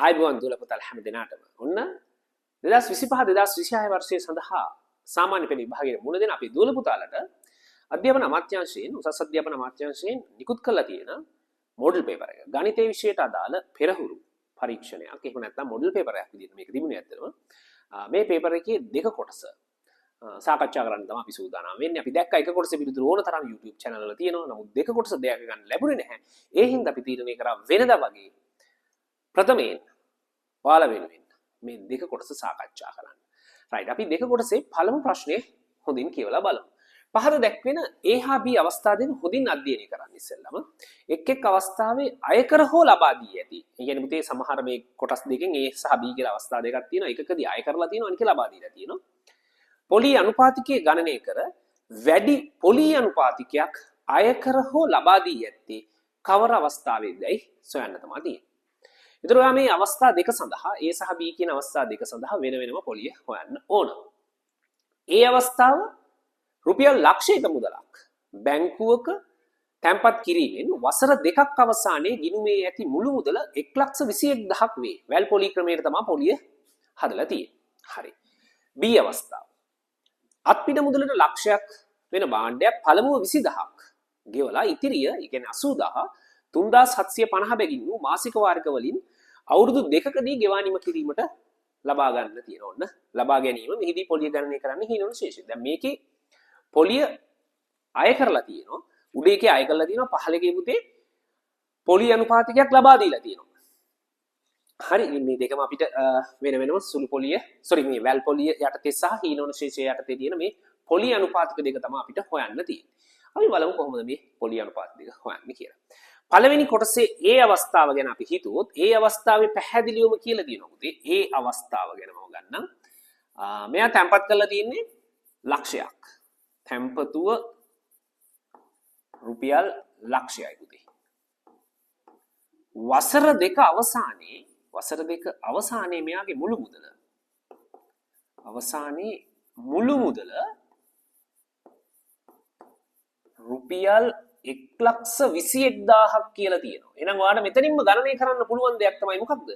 ආයුබෝවන් දුවල පුතාලා හැම දිනාටම. ඔන්න 2025 2026 වර්ෂයේ සඳහා සාමාන්‍ය පෙළ විභාගයේ මුල දෙන අපේ දුවල පුතාලට අධ්‍යාපන අමාත්‍යාංශයෙන් උසස් අධ්‍යාපන අමාත්‍යාංශයෙන් නිකුත් කරලා තියෙන මොඩල් පේපර් එක. ගණිතයේ විෂයට අදාළ පෙරහුරු පරීක්ෂණයක්. එහෙම නැත්නම් මොඩල් පේපර් එකක් විදිහට මේක තිබුණේ ඇත්තටම. මේ පේපර් එකේ දෙක කොටස සාකච්ඡා කරන්න තමයි අපි සූදානම් වෙන්නේ. අපි දැක්ක එක කොටසේ පිළිතුරු ඕන තරම් YouTube channel වල තියෙනවා. නමුත් දෙක කොටස දෙයක් ගන්න ලැබුණේ නැහැ. ඒ හින්දා අපි තීරණය කරා වෙනදා වගේ ප්‍රථමයෙන් ඔයාලා වෙනුවෙන් මේ දෙක කොටස සාකච්ඡා කරන්න. රයිට් අපි දෙක කොටසේ පළමු ප්‍රශ්නේ හොඳින් කියවලා බලමු. පහත දැක්වෙන A හා B අවස්ථා දෙක හොඳින් අධ්‍යයනය කරන්න ඉස්සෙල්ලම එක් අවස්ථාවේ අයකර හෝ ලබා දී ඇති. ඒ කියන්නේ පුතේ සමහර මේ කොටස් දෙකෙන් A සහ B කියලා අවස්ථා දෙකක් තියෙනවා. එකකදී අය කරලා තියෙනවා අනික ලබා දීලා තියෙනවා. පොලී අනුපාතිකයේ ගණනය කර වැඩි පොලී අනුපාතිකයක් අයකර හෝ ලබා දී ඇත්තේ කවර අවස්ථාවේදයි සොයන්න තමයි තියෙන්නේ. ඒතර ඔයා මේ අවස්ථා දෙක සඳහා A සහ B කියන අවස්ථා දෙක සඳහා වෙන වෙනම පොලිය හොයන්න ඕන. ඒ අවස්ථාව රුපියල් ලක්ෂයක මුදලක් බැංකුවක තැන්පත් කිරීමෙන් වසර දෙකක් අවසානයේ ගිණුමේ ඇති මුළු මුදල 1,21,000ක් වේ. වැල් පොලි ක්‍රමයට තමයි පොලිය හදලා තියෙන්නේ. හරි. B අවස්ථාව. අත්පිට මුදලට ලක්ෂයක් වෙන භාණ්ඩයක් පළමුව 20000ක් ගෙවලා ඉතිරිය, ඒ කියන්නේ 80000 3750 බැගින් වූ මාසික වාරික වලින් අවුරුදු දෙකකදී ගෙවානිම කිරීමට ලබා ගන්න තියෙන ඕන ලබා ගැනීම මෙහිදී පොලිය ගණනය කරන්න හිනවන ශේෂය. දැන් මේකේ පොලිය අය කරලා තියෙනවා. උඩ එකේ අය කරලා තියෙනවා. පහළ එකේ පුතේ පොලිය අනුපාතිකයක් ලබා දීලා තියෙනවා. හරි. මේ දෙකම අපිට වෙන වෙනම සුළු පොලිය මේ වැල් පොලිය යටතේ සහ හිනවන ශේෂය යටතේ තියෙන මේ පොලිය අනුපාතික දෙක තමයි අපිට හොයන්න තියෙන්නේ. අපි බලමු කොහොමද මේ පොලිය අනුපාතික දෙක හොයන්නේ කියලා. පළවෙනි කොටසේ ඒ අවස්ථාව ගැන අපි හිතුවොත් ඒ අවස්ථාවේ පැහැදිලිවම කියලා දිනවා පුතේ. ඒ අවස්ථාව ගැන මම ගන්නම්. මෙයා තැම්පත් කරලා තියෙන්නේ ලක්ෂයක්. තැම්පතුව රුපියල් ලක්ෂයයි පුතේ. වසර දෙක අවසානයේ මෙයාගේ මුළු මුදල රුපියල් 1,21,000ක් කියලා තියෙනවා. එහෙනම් ඔයාලට මෙතනින්ම ගණනය කරන්න පුළුවන් දෙයක් තමයි මොකක්ද?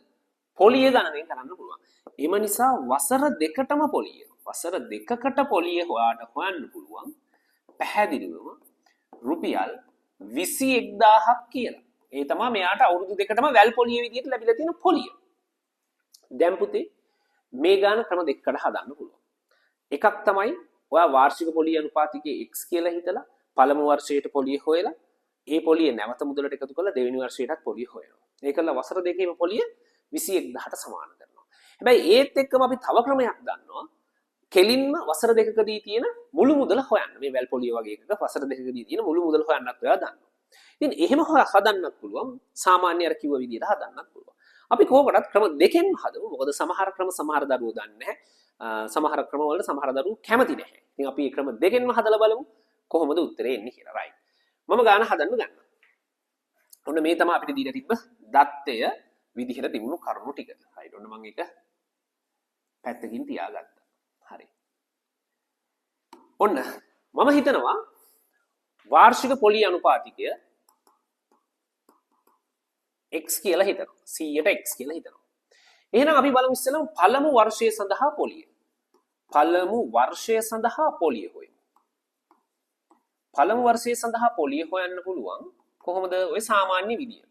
පොලිය ගණනය කරන්න පුළුවන්. එම නිසා වසර දෙකටම පොලිය. වසර දෙකකට පොලිය හොයාට හොයන්න පුළුවන් පැහැදිලිවම රුපියල් 21,000ක් කියලා. ඒ තමයි මෙයාට අවුරුදු දෙකටම වැල් පොලිය විදියට ලැබිලා තියෙන පොලිය. දැන් පුතේ මේ ගාන ක්‍රම දෙකකට හදන්න පුළුවන්. එකක් තමයි ඔයා වාර්ෂික පොලිය අනුපාතිකයේ x කියලා හිතලා පළමු වර්ෂයට පොලිය හොයලා ඒ පොලිය නැවත මුදලට එකතු කරලා දෙවෙනි වර්ෂයටත් පොලිය හොයනවා. ඒකල වසර දෙකේම පොලිය 21,000ට සමාන කරනවා. හැබැයි ඒත් එක්කම අපි තව ක්‍රමයක් දන්නවා. කෙලින්ම වසර දෙකකදී තියෙන මුළු මුදල හොයන්න. මේ වැල් පොලිය වගේ එකක වසර දෙකකදී තියෙන මුළු මුදල හොයන්නත් ඔයා දන්නවා. ඉතින් එහෙම හදන්නත් පුළුවන්. සාමාන්‍ය අර කිව්ව විදිහට හදන්නත් පුළුවන්. අපි කොහොමදත් ක්‍රම දෙකෙන් හදමු. මොකද සමහර ක්‍රම සමහර දරුවෝ දන්නේ නැහැ. සමහර ක්‍රම වල සමහර දරුවෝ කැමති නැහැ. ඉතින් අපි මේ ක්‍රම දෙකෙන්ම හදලා බලමු. කොහොමද උත්තරේ එන්නේ කියලා. රයිට්. මම ගාන හදන්න ගන්නවා. ඔන්න මේ තමයි අපිට දීලා තිබ්බ දත්තය විදිහට තිබුණු කරුණු ටික. රයිට්. ඔන්න මම ඒක පැත්තකින් තියාගත්තා. හරි. ඔන්න මම හිතනවා වාර්ෂික පොලිය අනුපාතිකය x කියලා හිතනවා. 100ට x කියලා හිතනවා. එහෙනම් අපි බලමු ඉස්සෙල්ලාම පළමු වර්ෂය සඳහා පොලිය. පළමු වර්ෂය සඳහා පොලිය හොයමු. පළමු වර්ෂය සඳහා පොලිය හොයන්න පුළුවන් කොහොමද? ඔය සාමාන්‍ය විදිය.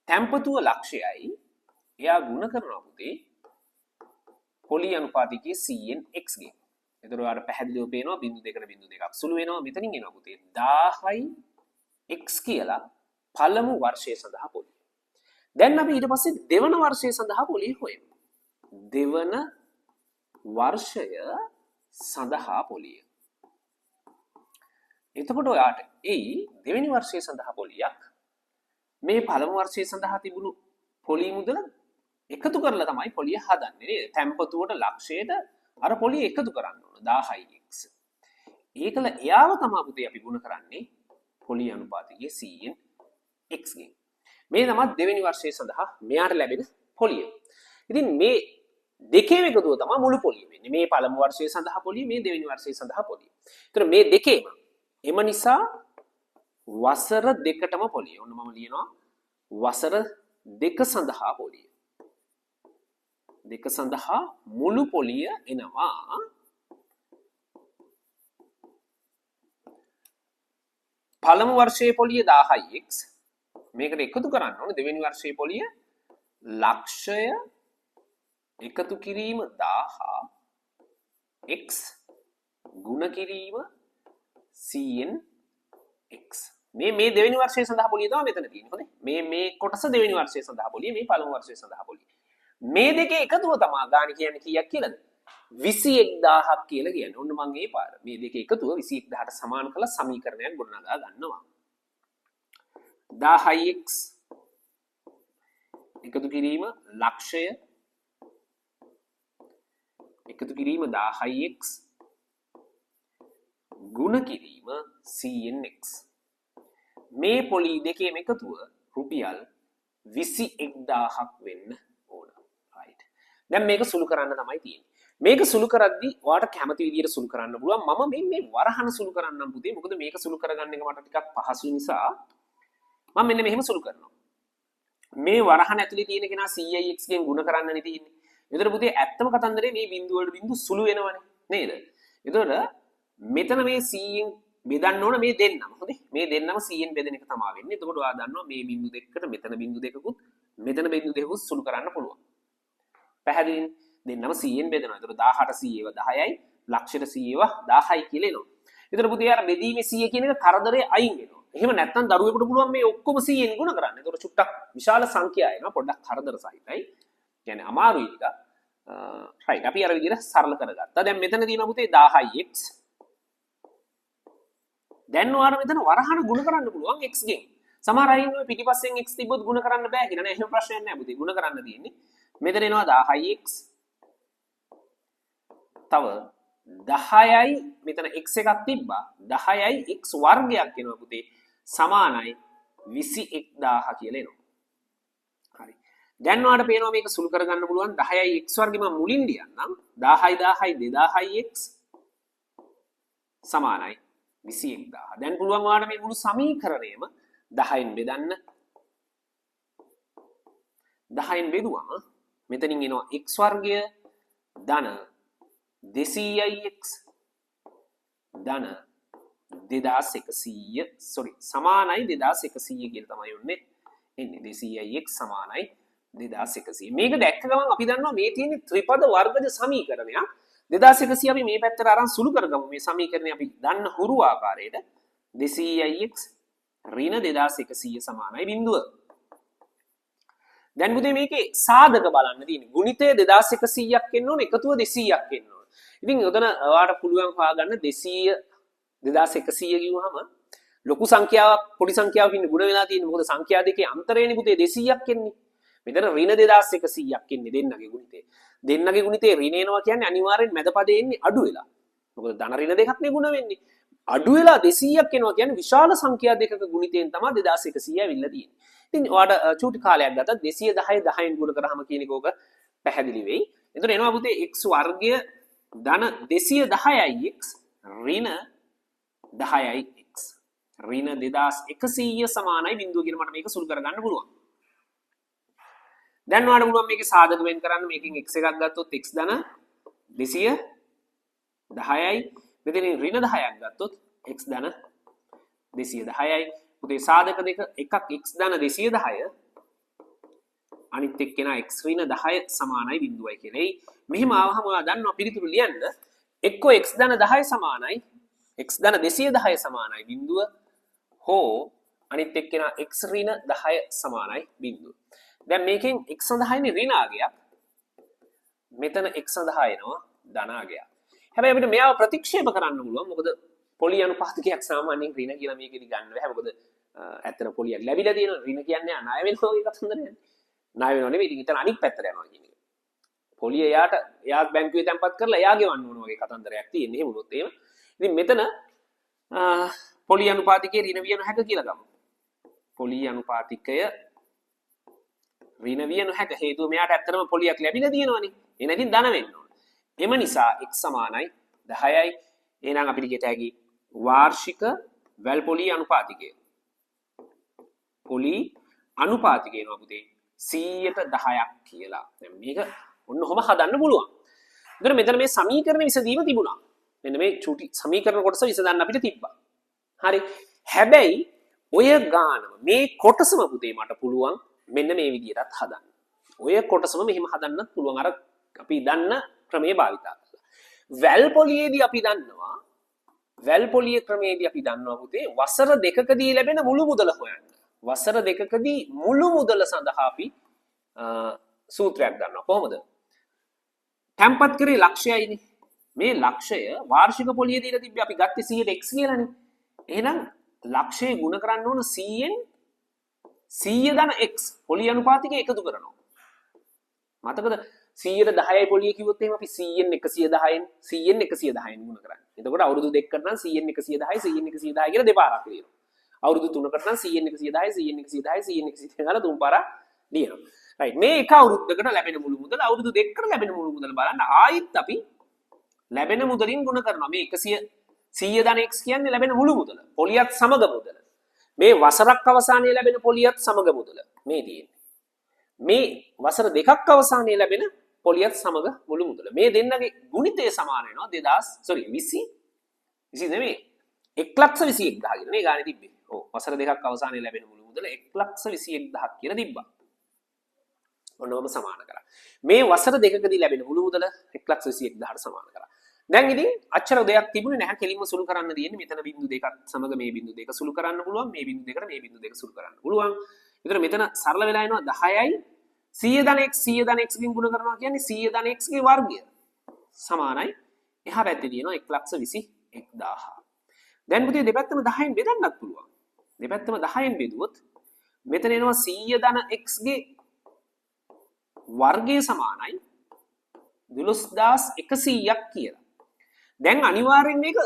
තැම්පතුව ලක්ෂයයි එයා ගුණ කරනවා පුතේ පොලිය අනුපාතිකයේ 100න් x ගෙන්. එතකොට ඔයාලට පැහැදිලිව පේනවා බිංදු දෙකට බිංදු දෙකක් සුළු වෙනවා. මෙතනින් එනවා පුතේ 1000යි x කියලා පළමු වර්ෂය සඳහා පොලිය. දැන් අපි ඊට පස්සේ දෙවන වර්ෂය සඳහා පොලිය හොයමු. දෙවන වර්ෂය සඳහා පොලිය. එතකොට ඔයාට දෙවෙනි වර්ෂය සඳහා පොලියක් මේ පළමු වර්ෂය සඳහා තිබුණු පොලිය මුදල එකතු කරලා තමයි පොලිය හදන්නේ නේද? තැම්පතුවට ලක්ෂයට අර පොලිය එකතු කරන්න ඕන 1000x. ඒකල එයාව තමයි පුතේ අපි ගුණ කරන්නේ පොලිය අනුපාතිකයේ 100න් x ගෙන්. මේ තමයි දෙවෙනි වර්ෂය සඳහා මෙයාට ලැබෙන පොලිය. ඉතින් මේ දෙකේම එකතුව තමයි මුළු පොලිය වෙන්නේ. මේ පළමු වර්ෂය සඳහා පොලිය, මේ දෙවෙනි වර්ෂය සඳහා පොලිය. ඒතර මේ දෙකේම එම නිසා වසර දෙකටම පොලිය. ඔන්න මම ලියනවා වසර දෙක සඳහා පොලිය. දෙක සඳහා මුළු පොලිය එනවා. පළමු වර්ෂයේ පොලිය 1000x මේකට එකතු කරන්න ඕනේ දෙවෙනි වර්ෂයේ පොලිය ලක්ෂය එකතු කිරීම 1000 x ගුණ කිරීම cn x මේ දෙවෙනි වර්ෂයේ සඳහා පොලිය තමයි මෙතන තියෙන්නේ. හොඳයි. මේ කොටස දෙවෙනි වර්ෂයේ සඳහා පොලිය, මේ පළමු වර්ෂයේ සඳහා පොලිය. මේ දෙකේ එකතුව තමයි ගාණ කියන්නේ කීයක් කියලාද? 21000ක් කියලා කියන්නේ. ඔන්න මම මේ පාර මේ දෙකේ එකතුව 21000ට සමාන කළ සමීකරණයක් ගොඩනගා ගන්නවා. 1000x එකතු කිරීම ලක්ෂය එකතු කිරීම 1000x ගුණ කිරීම cnx මේ පොලි දෙකේම එකතුව රුපියල් 21000ක් වෙන්න ඕන. right. දැන් මේක සුළු කරන්න තමයි තියෙන්නේ. මේක සුළු කරද්දී ඔයාලට කැමති විදියට සුළු කරන්න පුළුවන්. මම මේ වරහන සුළු කරන්නම් පුතේ. මොකද මේක සුළු කරගන්න එක මට ටිකක් පහසු නිසා මම මෙන්න මෙහෙම සුළු කරනවා. මේ වරහන ඇතුලේ තියෙන කෙනා CIX ගෙන් ගුණ කරන්නනේ තියෙන්නේ. එතකොට පුතේ ඇත්තම කතන්දරේ මේ බිඳුව වල බිඳු සුළු වෙනවනේ නේද? එතකොට මෙතන මේ CN බෙදන්න ඕන මේ දෙන්නම. හොඳේ. මේ දෙන්නම CN බෙදෙන එක තමයි වෙන්නේ. එතකොට ඔයා දන්නවා මේ බිඳු දෙකකට මෙතන බිඳු දෙකකුත් මෙතන බිඳු දෙකකුත් සුළු කරන්න පුළුවන්. පැහැදිලිද? දෙන්නම CN බෙදනවා. එතකොට 1800 ඒවා 10යි, ලක්ෂයට 100 ඒවා 1000යි කියලා එනවා. එතකොට පුතේ අර බෙදීමේ 100 කියන එක කරදරේ අයින් වෙනවා. එහෙම නැත්නම් දරුවෙකුට පුළුවන් මේ ඔක්කොම 100න් ගුණ කරන්න. එතකොට චුට්ටක් විශාල සංඛ්‍යා එනවා. පොඩ්ඩක් කරදර සහිතයි. කියන්නේ අමාරුයි ටික. right අපි අර විදිහට සරල කරගත්තා. දැන් මෙතන තියෙනවා පුතේ 1000x. දැන් ඔයාලා මෙතන වරහන ගුණ කරන්න පුළුවන් x ගෙන්. සමහර අය ඉන්නවා පිටිපස්සෙන් x තිබ්බොත් ගුණ කරන්න බෑ කියලා නෑ. එහෙම ප්‍රශ්නයක් නෑ පුතේ. ගුණ කරන්න තියෙන්නේ. මෙතන එනවා 1000x. තව 10යි මෙතන x එකක් තිබ්බා. 10යි x වර්ගයක් එනවා පුතේ. සමානයි 21000 කියලා එනවා. හරි. දැන් ඔයාලට පේනවා මේක සුළු කරගන්න පුළුවන් 10යි x වර්ගෙ මම මුලින් ලියන්නම් 10යි 10යි 2000යි x සමානයි 21000. දැන් පුළුවන් ඔයාලට මේ මුළු සමීකරණයම 10න් බෙදන්න. 10න් බෙදුවම මෙතනින් එනවා x වර්ගය ධන 200යි x ධන 2100 සමානයි 2100 කියලා තමයි යන්නේ. එන්නේ 200යි x සමානයි 2100. මේක දැක්ක ගමන් අපි දන්නවා මේ තියෙන ත්‍රිපද වර්ගජ සමීකරණයක්. 2100 අපි මේ පැත්තට අරන් සුළු කරගමු. මේ සමීකරණය අපි දන්න හුරු ආකාරයට 200ix ඍණ 2100 සමානයි බිඳුව. දැන් පුතේ මේකේ සාධක බලන්න තියෙන්නේ. ගුණිතය 2100ක් එන්න ඕන, එකතුව 200ක් එන්න ඕන. ඉතින් උතන ඔයාලට පුළුවන් හොයාගන්න 200 2100 කිව්වහම ලොකු සංඛ්‍යාවක් පොඩි සංඛ්‍යාවක් ඉන්න ගුණ වෙලා තියෙන්නේ. මොකද සංඛ්‍යා දෙකේ අන්තරයනේ පුතේ 200ක් එන්නේ. මෙතන ඍණ 2100ක් එන්නේ දෙන්නගේ ගුණිතේ. දෙන්නගේ ගුණිතේ ඍණ එනවා කියන්නේ අනිවාර්යෙන් මැද පදේ එන්නේ අඩු වෙලා. මොකද ධන ඍණ දෙකක් නේ ගුණ වෙන්නේ. අඩු වෙලා 200ක් එනවා කියන්නේ විශාල සංඛ්‍යා දෙකක ගුණිතයෙන් තමයි 2100 ඇවිල්ලා තියෙන්නේ. ඉතින් ඔයාලට චූටි කාලයක් ගත්තත් 210 10න් ගුණ කරාම කියන එක ඕක පැහැදිලි වෙයි. එතකොට එනවා පුතේ x වර්ගය ධන 210යි x ඍණ 10යි x ඍණ 2100 සමානයි බිඳුව කියන මට මේක සුළු කරගන්න පුළුවන්. දැන් ඔයාලට පුළුවන් මේකේ සාධක වෙන් කරන්න. මේකෙන් x එකක් ගත්තොත් x ධන 210යි මෙතනින් ඍණ 10ක් ගත්තොත් x ධන 210යි. පුතේ සාධක දෙක එකක් x ධන 210 අනිත් එක්කෙනා x ඍණ 10 සමානයි බිඳුවයි කියලයි. මෙහිම ආවහම ඔයා දන්නවා පිළිතුරු ලියන්න. එක්ක x ධන 10 සමානයි x ධන 210 සමානයි බිඳුව හෝ අනිත් එක්කෙනා x ඍණ 10 සමානයි බිඳුව. දැන් මේකෙන් x සඳහානේ ඍණාගයක්. මෙතන x සඳහා එනවා ධනාගයක්. හැබැයි අපිට මෙයාව ප්‍රතික්ෂේප කරන්න පුළුවන්. මොකද පොලි අනුපාතකයක් සාමාන්‍යයෙන් ඍණ කියලා මේකෙදි ගන්න බෑ. මොකද ඇත්තට පොලියක් ලැබිලා තියෙන ඍණ කියන්නේ ණය වෙනවා වගේ කතන්දරයක්. ණය වෙනව නෙවෙයි. ඉතින් අනිත් පැත්තට යනවා කියන එක. පොලිය එයා බැංකුවේ තැන්පත් කරලා එයා ගෙවන්න ඕන වගේ කතන්දරයක් තියෙන්නේ. එහෙම වුණොත් එහෙම. ඉතින් මෙතන පොලි අනුපාතිකයේ ඍණ විය නොහැක කියලා ගමු. පොලි අනුපාතිකය ඍණ විය නොහැක හේතුව මෙයාට ඇත්තටම පොලියක් ලැබිලා තියෙනවනේ. එහෙනම් ඉතින් ධන වෙන්න ඕන. එම නිසා x සමානයි 10යි. එහෙනම් අපිට කියත හැකි වාර්ෂික වැල් පොලි අනුපාතිකය. පොලි අනුපාතිකය එනවා පුතේ 100ට 10ක් කියලා. දැන් මේක ඔන්න ඔහම හදන්න පුළුවන්. එතකොට මෙතන මේ සමීකරණ විසඳීම තිබුණා. මෙන්න මේ චූටි සමීකරණ කොටස විසඳන්න අපිට තිබ්බා. හරි. හැබැයි ඔය ගානම මේ කොටසම පුතේ මට පුළුවන් මෙන්න මේ විදිහටත් හදන්න. ඔය කොටසම මෙහෙම හදන්නත් පුළුවන් අර අපි දන්න ක්‍රමයේ භාවිතා කරලා. වැල් පොලියේදී අපි දන්නවා වැල් පොලිය ක්‍රමයේදී අපි දන්නවා පුතේ වසර දෙකකදී ලැබෙන මුළු මුදල හොයන්න. වසර දෙකකදී මුළු මුදල සඳහා අපි සූත්‍රයක් ගන්නවා. කොහොමද? තැම්පත් කරේ ලක්ෂයයිනේ. මේ ලක්ෂය වාර්ෂික පොලිය දීලා තිබ්බේ අපි ගත්තේ 100ට x කියලානේ. එහෙනම් ලක්ෂය ගුණ කරන්න ඕන 100න් 100 ධන x පොලිය අනුපාතිකය එකතු කරනවා. මතකද 100ට 10යි පොලිය කිව්වොත් එහෙනම් අපි 100න් 110න් 100න් 110න් ගුණ කරන්නේ. එතකොට අවුරුදු දෙකකට නම් 100න් 110යි 100න් 110 කියලා දෙපාරක් ලියනවා. අවුරුදු 3කට නම් 100න් 110යි 100න් 110යි 100න් 110 කියලා තුන් පාරක් ලියනවා. රයිට් මේ එක අවුරුද්දකට ලැබෙන මුළු මුදල අවුරුදු දෙකකට ලැබෙන මුළු මුදල බලන්න ආයිත් අපි ලැබෙන මුදලින් ගුණ කරනවා. මේ 100 ධන x කියන්නේ ලැබෙන මුළු මුදල. පොලියත් සමග මුදල. මේ වසරක් අවසානයේ ලැබෙන පොලියත් සමග මුදල. මේ තියෙන්නේ. මේ වසර දෙකක් අවසානයේ ලැබෙන පොලියත් සමග මුළු මුදල. මේ දෙන්නගේ ගුණිතය සමාන වෙනවා 20 නෙමෙයි 1,21,000 කියලා නේ ගානේ තිබ්බේ. ඔව් වසර දෙකක් අවසානයේ ලැබෙන මුළු මුදල 1,21,000 කියලා තිබ්බා. ඔන්නවම සමාන කරා. මේ වසර දෙකකදී ලැබෙන මුළු මුදල 1,21,000ට සමාන කරා. දැන් ඉතින් අච්චර දෙයක් තිබුණේ නැහැ. කෙලින්ම සුළු කරන්න තියෙන්නේ. මෙතන බිංදු දෙකක් සමග මේ බිංදු දෙක සුළු කරන්න පුළුවන්. මේ බිංදු දෙකට මේ බිංදු දෙක සුළු කරන්න පුළුවන්. ඒතර මෙතන සරල වෙලා එනවා 10යි 100 ධන x 100 ධන x කින් ගුණ කරනවා කියන්නේ 100 ධන x ගේ වර්ගය සමානයි. එහා පැත්තේ තියෙනවා 1,21,000. දැන් පුතේ දෙපැත්තම 10න් බෙදන්නත් පුළුවන්. දෙපැත්තම 10න් බෙදුවොත් මෙතන එනවා 100 ධන x ගේ වර්ගය සමානයි 12,100ක් කියලා. දැන් අනිවාර්යෙන් මේක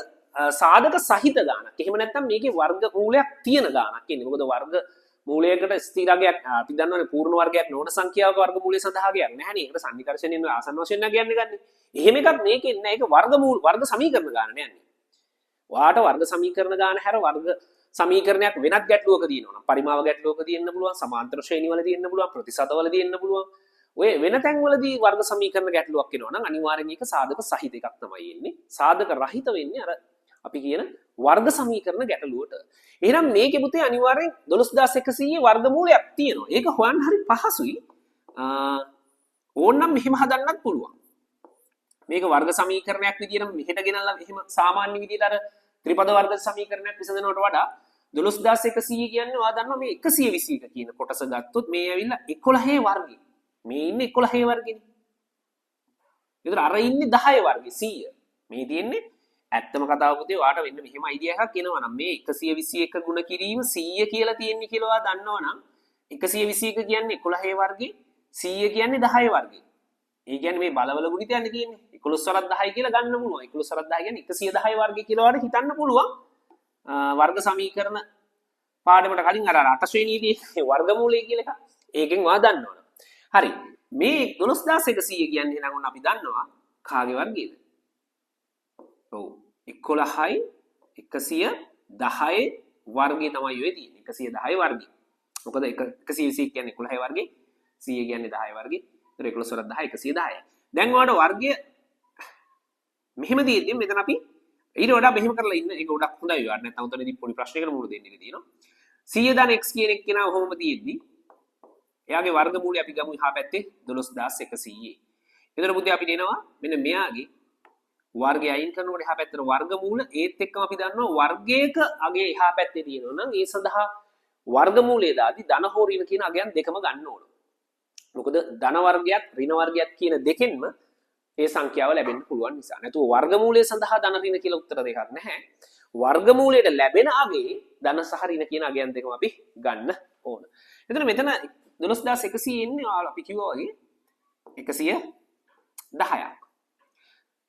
සාධක සහිත ගානක්. එහෙම නැත්නම් මේකේ වර්ග මූලයක් තියෙන ගානක් ඉන්නේ. මොකද වර්ග මූලයකට ස්ථිරගයක් අපි දන්නවනේ පූර්ණ වර්ගයක් නොවන සංඛ්‍යාවක වර්ග මූලය සඳහා කියන්නේ නැහැ නේ. ඒකට සම්නිකර්ෂණයෙන් ආසන්න වශයෙන් කියන්නේ ගන්න. එහෙම එකක් මේකේ නැහැ. ඒක වර්ග සමීකරණ ගාන නේ යන්නේ. ඔයාට වර්ග සමීකරණ ගාන හැර වර්ග සමීකරණයක් වෙනත් ගැටලුවක දිනනවා. පරිමාව ගැටලුවක දිනන්න පුළුවන්, සමාන්තර ශ්‍රේණිවල දිනන්න පුළුවන්, ප්‍රතිශතවල දිනන්න පුළුවන්. ඔය වෙන තැන්වලදී වර්ග සමීකරණ ගැටලුවක් එනවා නම් අනිවාර්යෙන් ඒක සාධක සහිත එකක් තමයි එන්නේ. සාධක රහිත වෙන්නේ අර අපි කියන වර්ග සමීකරණ ගැටලුවට. එහෙනම් මේකේ පුතේ අනිවාර්යෙන් 12100 වර්ගමූලයක් තියෙනවා. ඒක හොයන්න හරි පහසුයි. ඕනනම් මෙහෙම හදන්නත් පුළුවන්. මේක වර්ග සමීකරණයක් විදියට මෙහෙට ගෙනල්ලා එහෙම සාමාන්‍ය විදියට අර ත්‍රිපද වර්ග සමීකරණයක් විසඳනවට වඩා 12100 කියන්නේ ඔයා දන්නවා මේ 121 කියන කොටස ගත්තොත් මේ ඇවිල්ලා 11 වර්ගය. මේ ඉන්නේ 11 වර්ගෙනේ. ඒතර අර ඉන්නේ 10 වර්ගෙ 100. මේ තියෙන්නේ ඇත්තම කතාව පුතේ ඔයාට වෙන්න මෙහෙම අයිඩියා එකක් එනවා නම් මේ 121 ගුණ කිරීම 100 කියලා තියෙන්නේ කියලා ඔයා දන්නවනම් 121 කියන්නේ 11 වර්ගෙ 100 කියන්නේ 10 වර්ගෙ. ඒ කියන්නේ මේ බලවල ගුණිතයන්නේ තියෙන්නේ 11 වරක් 10 කියලා ගන්න පුළුවන්. 11 වරක් 10 කියන්නේ 110 වර්ගෙ කියලා ඔයාලට හිතන්න පුළුවන්. වර්ග සමීකරණ පාඩමට කලින් අර 8 ශ්‍රේණියේදී වර්ගමූලය කියලා එකක්. ඒකෙන් ඔයා දන්නවනේ. හරි මේ 12100 කියන්නේ නම් ඔන්න අපි දන්නවා කාගේ වර්ගයේද? ඔව් 11යි 110 වර්ගය තමයි ඔය තියෙන්නේ 110 වර්ගය. මොකද 120 කියන්නේ 11 වර්ගය 100 කියන්නේ 10 වර්ගය. ඒතර 11 වරක් 10 110යි. දැන් ඔයාලට වර්ගය මෙහෙම තියෙද්දි මෙතන අපි ඊට වඩා මෙහෙම කරලා ඉන්න ඒක ගොඩක් හොඳයි ඔයාලට. නැත්නම් උතනදී පොඩි ප්‍රශ්නයකට මුහුණ දෙන්න ඉඩ තියෙනවා. 100 ධන x කියන එක කෙනා ඔහොම තියෙද්දි එයාගේ වර්ගමූලය අපි ගමු එහා පැත්තේ 12100. එතන පුතේ අපිට එනවා මෙන්න මෙයාගේ වර්ගය අයින් කරනකොට එහා පැත්තට වර්ගමූල ඒත් එක්කම අපි දන්නවා වර්ගයක අගය එහා පැත්තේ තියෙනවා නම් ඒ සඳහා වර්ගමූලයේ දාදී ධන හෝ ඍණ කියන අගයන් දෙකම ගන්න ඕන. මොකද ධන වර්ගයක් ඍණ වර්ගයක් කියන දෙකෙන්ම ඒ සංඛ්‍යාව ලැබෙන්න පුළුවන් නිසා. නැතුව වර්ගමූලය සඳහා ධන ඍණ කියලා උත්තර දෙකක් නැහැ. වර්ගමූලයට ලැබෙන අගේ ධන සහ ඍණ කියන අගයන් දෙකම අපි ගන්න ඕන. එතන මෙතන 12100 ඉන්නේ අපි කිව්වා වගේ 110ක්.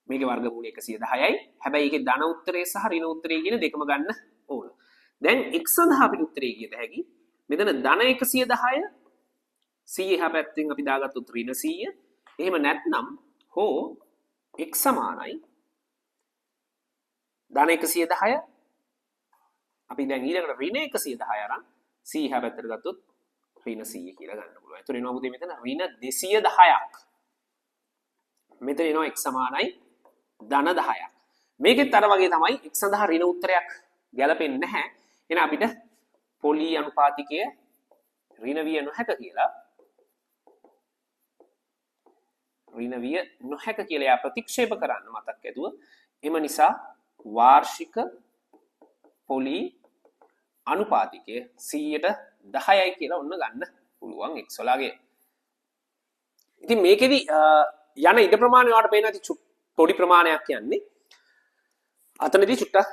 මේකේ වර්ගමූලය 110යි. හැබැයි ඒකේ ධන උත්තරය සහ ඍණ උත්තරය කියන දෙකම ගන්න ඕන. දැන් x සඳහා අපිට උත්තරය කියත හැකි. මෙතන ධන 110 100 එහා පැත්තෙන් අපි දාගත්තොත් ඍණ 100. එහෙම නැත්නම් හෝ x සමානයි ධන 110 අපි දැන් ඊළඟට ඍණ 110 අරන් 100 එහා පැත්තට ගත්තොත් ඍණ 100 කියලා ගන්න පුළුවන්. ඒතර එනවා පුතේ මෙතන ඍණ 210ක්. මෙතන එනවා x සමානයි ධන 10ක්. මේකෙත් අර වගේ තමයි x සඳහා ඍණ උත්තරයක් ගැලපෙන්නේ නැහැ. එහෙනම් අපිට පොලී අනුපාතිකය ඍණ විය නොහැක කියලා එයා ප්‍රතික්ෂේප කරන්න මතක් ඇතුව. එම නිසා වාර්ෂික පොලී අනුපාතිකය 10%යි කියලා ඔන්න ගන්න පුළුවන් x වලගේ. ඉතින් මේකෙදි යන ඉඩ ප්‍රමාණය ඔයාලට පේන ඇති පොඩි ප්‍රමාණයක් කියන්නේ. අතනදී චුට්ටක්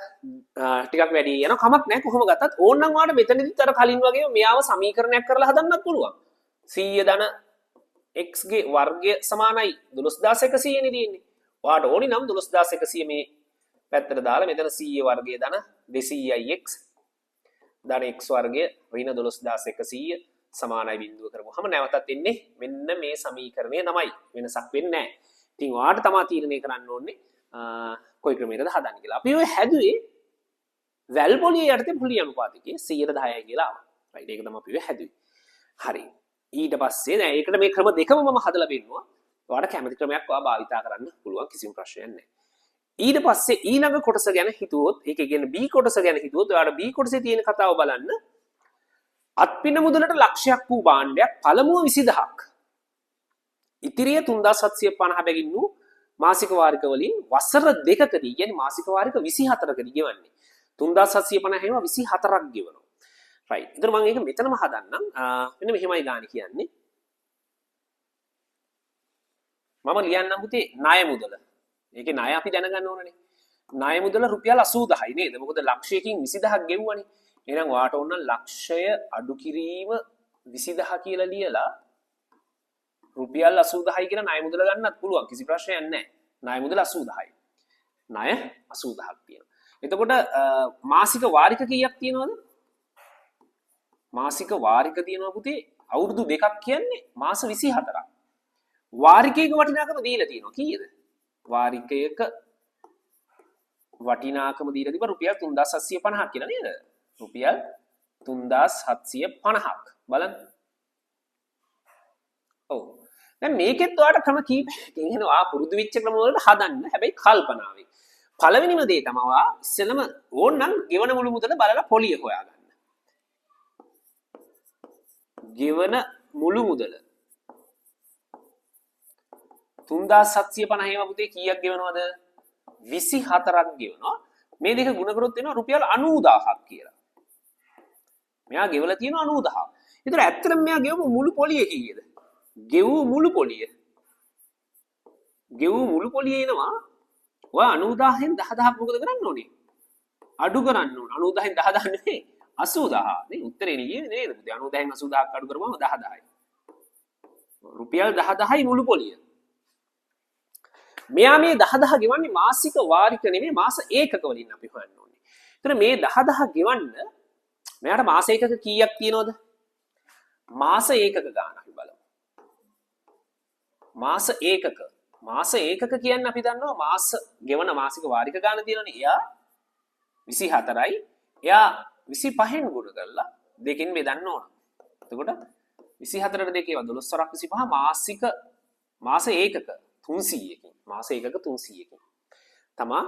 ටිකක් වැඩි යන කමක් නැහැ කොහොම ගත්තත් ඕනනම් ඔයාලට මෙතනදිත් අර කලින් වගේම මෙයාව සමීකරණයක් කරලා හදන්නත් පුළුවන්. 100 ධන x ගේ වර්ගය සමානයි 12100 නේ තියෙන්නේ. ඔයාලට ඕනි නම් 12100 මේ පැත්තට දාලා මෙතන 100 වර්ගය ධන 200යි x ධන x වර්ගය ඍණ 12100 සමානයි බිඳුව කරපුවාම නැවතත් එන්නේ මෙන්න මේ සමීකරණය තමයි. වෙනසක් වෙන්නේ නැහැ. ඉතින් ඔයාලට තමයි තීරණය කරන්න ඕනේ කොයි ක්‍රමයකටද හදන්න කියලා. අපි ඔය හැදුවේ වැල් පොලිය යටතේ පොලිය අනුපාතිකයේ 110යි කියලා ආවා. රයිට් ඒක තමයි අපි ඔය හැදුවේ. හරි. ඊට පස්සේ දැන් ඒකට මේ ක්‍රම දෙකම මම හදලා පෙන්නුවා. ඔයාලට කැමති ක්‍රමයක් ඔයා භාවිතා කරන්න පුළුවන් කිසිම ප්‍රශ්නයක් නැහැ. ඊට පස්සේ ඊළඟ කොටස ගැන හිතුවොත් ඒකේ කියන්නේ B කොටස ගැන හිතුවොත් ඔයාලට B කොටසේ තියෙන කතාව බලන්න. අත්පින මුදලට ලක්ෂයක් වූ භාණ්ඩයක් පළමුව 20000ක්. ඉතිරිය 3750 බැගින් වූ මාසික වාරික වලින් වසර දෙකකදී කියන්නේ මාසික වාරික 24කදී ගෙවන්නේ 3750 හේම 24ක් ගෙවනවා. රයිට්. ඒතර මම ඒක මෙතනම හදන්නම්. මෙන්න මෙහෙමයි ගානේ කියන්නේ. මම ලියන්නම් පුතේ ණය මුදල. ඒකේ ණය අපි දැනගන්න ඕනනේ. ණය මුදල රුපියල් 80000යි නේද? මොකද ලක්ෂයකින් 20000ක් ගෙවුවනේ. එහෙනම් ඔයාට ඕන ලක්ෂය අඩු කිරීම 20000 කියලා ලියලා රුපියල් 80000යි කියලා ණය මුදල ගන්නත් පුළුවන්. කිසි ප්‍රශ්නයක් නැහැ. ණය මුදල 80000යි. ණය 80000ක් තියෙනවා. එතකොට මාසික වාරික කීයක් තියෙනවද? මාසික වාරික තියෙනවා පුතේ අවුරුදු දෙකක් කියන්නේ මාස 24ක්. වාරිකයක වටිනාකම දීලා තියෙනවා කීයද? වාරිකයක වටිනාකම දීලා තිබ්බ රුපියල් 3750ක් කියලා නේද? රුපියල් 3750ක්. බලන්න. ඔව්. දැන් මේකෙත් ඔයාලට ක්‍රම කීපයක් එනවා පුරුදු වෙච්ච ක්‍රම වලට හදන්න. හැබැයි කල්පනාවෙන්. පළවෙනිම දේ තමයි ඉස්සෙල්ලම ඕනනම් ගෙවන මුළු මුදල බලලා පොලිය හොයාගන්න. ගෙවන මුළු මුදල 3750 ඒවා පුතේ කීයක් ගෙවනවද? 24ක් ගෙවනවා. මේ දෙක ගුණ කරොත් එනවා රුපියල් 90000ක් කියලා. මෙයා ගෙවලා තියෙනවා 90000. ඒතර ඇත්තටම මෙයා ගෙවපු මුළු පොලිය කීයද? ගෙවූ මුළු පොලිය. ගෙවූ මුළු පොලිය එනවා. ඔය 90000න් 10000ක් මොකද කරන්න ඕනේ? අඩු කරන්න ඕන. 90000න් 10000 නෙමෙයි 80000. නේ උත්තරේ නේ නේද? 9000න් 80000ක් අඩු කරපුවම 10000යි. රුපියල් 10000යි මුළු පොලිය. මෙයා මේ 10000 ගෙවන්නේ මාසික වාරික නෙමෙයි මාස ඒකක වලින් අපි හොයන්න ඕනේ. ඒතර මේ 10000 ගෙවන්න මෙයාට මාස ඒකක කීයක් තියෙනවද? මාස ඒකක ගාන අපි බලමු. මාස ඒකක. මාස ඒකක කියන්නේ අපි දන්නවා මාස ගෙවන මාසික වාරික ගාන තියෙනනේ. එයා 24යි. එයා 25න් ගුණ කරලා දෙකෙන් බෙදන්න ඕන. එතකොට 24ට දෙකේව 12ක් 25 මාස ඒකක 300කින්. මාස ඒකක 300කින්. තමා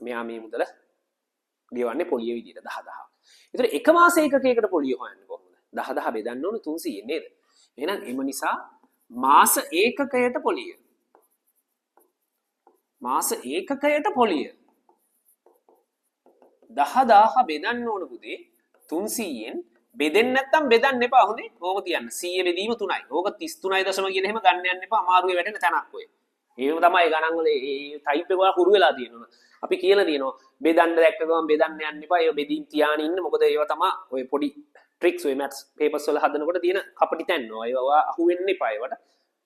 මෙයා මේ මුදල ගෙවන්නේ පොලිය විදියට 10000. ඒතර එක මාස ඒකකයකට පොලිය හොයන්නේ කොහොමද? 10000 බෙදන්න ඕන 300 නේද? එහෙනම් එම නිසා මාස ඒකකයට පොලිය. මාස ඒකකයට පොලිය 10000 බෙදන්න ඕන පුතේ 300න් බෙදෙන්නේ නැත්තම් බෙදන්න එපා හොඳේ. ඕක තියන්න 100 බෙදීම 3යි. ඕක 33.0 කියලා එහෙම ගන්න යන්න එපා. අමාරුවේ වැටෙන තැනක් ඔය. ඒකම තමයි ගණන් වල ඒ ටයිප් එක වල හුරු වෙලා තියෙනවා. අපි කියලා තියෙනවා බෙදන්න දැක්ක ගමන් බෙදන්න යන්න එපා. ඒව බෙදීම් තියාගෙන ඉන්න. මොකද ඒව තමයි ඔය පොඩි ට්‍රික්ස් ඔය මැත්ස් පේපර්ස් වල හදනකොට තියෙන කපටි තැන්. ඒව අහු වෙන්න එපා ඒවට.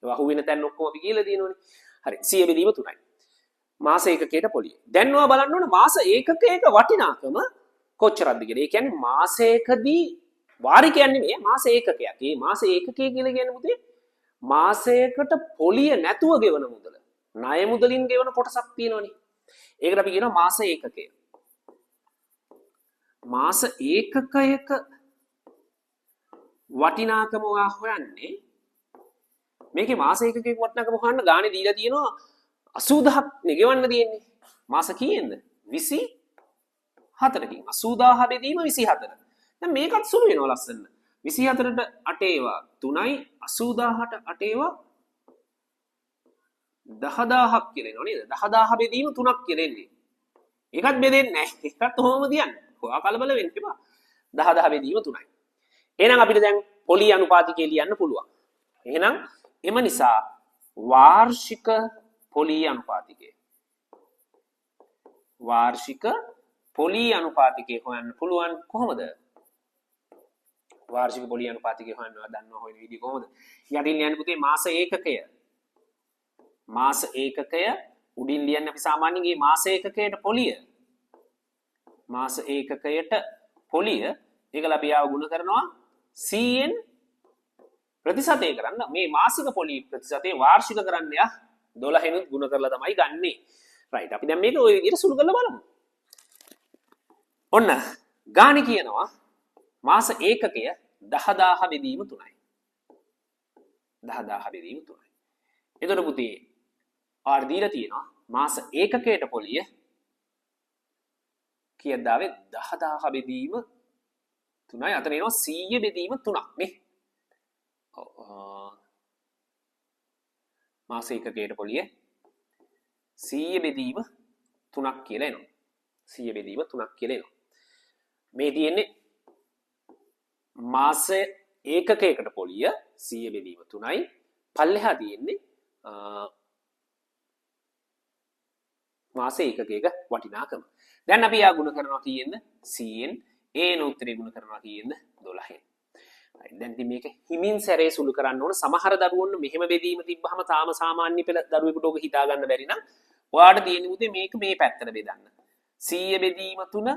ඒව අහු වෙන තැන් ඔක්කොම අපි කියලා තියෙනවනේ. හරි 100 බෙදීම 3යි. මාස ඒකකයට පොලිය. දැන් ඔයා බලන්න ඕන මාස ඒකකයක වටිනාකම කොච්චරද කියලා. ඒ කියන්නේ මාසයකදී වාරිකයක් නෙමෙයි මාස ඒකකයක්. මේ මාස ඒකකය කියලා කියන්නේ මුතේ මාසයකට පොලිය නැතුව ගෙවන මුදල. ණය මුදලින් ගෙවන කොටසක් තියෙනවනේ. ඒකට අපි කියනවා මාස ඒකකය. මාස ඒකකයක වටිනාකම ඔයා හොයන්නේ මේකේ මාස ඒකකයක වටිනාකම හොයන්න ගානේ දීලා තියෙනවා 80,000ක් නේ ගෙවන්න තියෙන්නේ. මාස කීයෙන්ද? 24කින්. 80,000 බෙදීම 24. දැන් මේකත් සුළු වෙනවා ලස්සන. 24ට 8 ඒවා 3යි 80,000ට 8 ඒවා 10,000ක් කියලා එනවා නේද? 10,000 බෙදීම 3ක් කියලා එන්නේ. ඒකත් බෙදෙන්නේ නැහැ. ඒකත් කොහොමද තියන්නේ? ඔයා කලබල වෙන්න එපා. 10,000 බෙදීම 3යි. එහෙනම් අපිට දැන් පොලි අනුපාතිකය ලියන්න පුළුවන්. එහෙනම් එම නිසා වාර්ෂික පොලි අනුපාතිකය. වාර්ෂික පොලි අනුපාතිකය හොයන්න පුළුවන් කොහොමද? වාර්ෂික පොලි අනුපාතිකය හොයනවා දන්නවා හොයන විදිහ කොහොමද? යටින් ලියන්න පුතේ මාස ඒකකය. මාස ඒකකය උඩින් ලියන්න අපි සාමාන්‍යයෙන් මේ මාස ඒකකයට පොලිය. මාස ඒකකයට පොලිය ඒකලා අපි ආව ගුණ කරනවා 100න් ප්‍රතිශතය කරන්න. මේ මාසික පොලි ප්‍රතිශතය වාර්ෂික කරන්න යා 12 නුත් ගුණ කරලා තමයි ගන්නෙ. රයිට් අපි දැන් මේක ওই විදිහට සුළු කරලා බලමු. ඔන්න ගාණි කියනවා මාස ඒකකය 10,000 බෙදීම 3යි. 10,000 බෙදීම 3යි. එතකොට පුතේ ආර් දීලා තියෙනවා මාස ඒකකයට පොලිය කීයද ආවේ 10,000 බෙදීම 3යි. අතන එනවා 100 බෙදීම 3ක් නේ. මාස ඒකකයට පොලිය 100 බෙදීම 3ක් කියලා එනවා. 100 බෙදීම 3ක් කියලා එනවා. මේ තියෙන්නේ මාස ඒකකයකට පොලිය 100 බෙදීම 3යි. පල්ලෙහා තියෙන්නේ මාස ඒකකයක වටිනාකම. දැන් අපි යා ගුණ කරනවා කීයෙන්ද? 100න්. ඒන උත්තරේ ගුණ කරනවා කීයෙන්ද? 12න්. දැන් ඉතින් මේක හිමින් සැරේ සුළු කරන්න ඕන. සමහර දරුවොන් මෙහෙම බෙදීම තිබ්බහම තාම සාමාන්‍ය පෙළ දරුවෙකුට ඔක හිතා ගන්න බැරි නම් ඔයාලට තියෙන්නේ උදේ මේක මේ පැත්තට බෙදන්න. 100 බෙදීම 3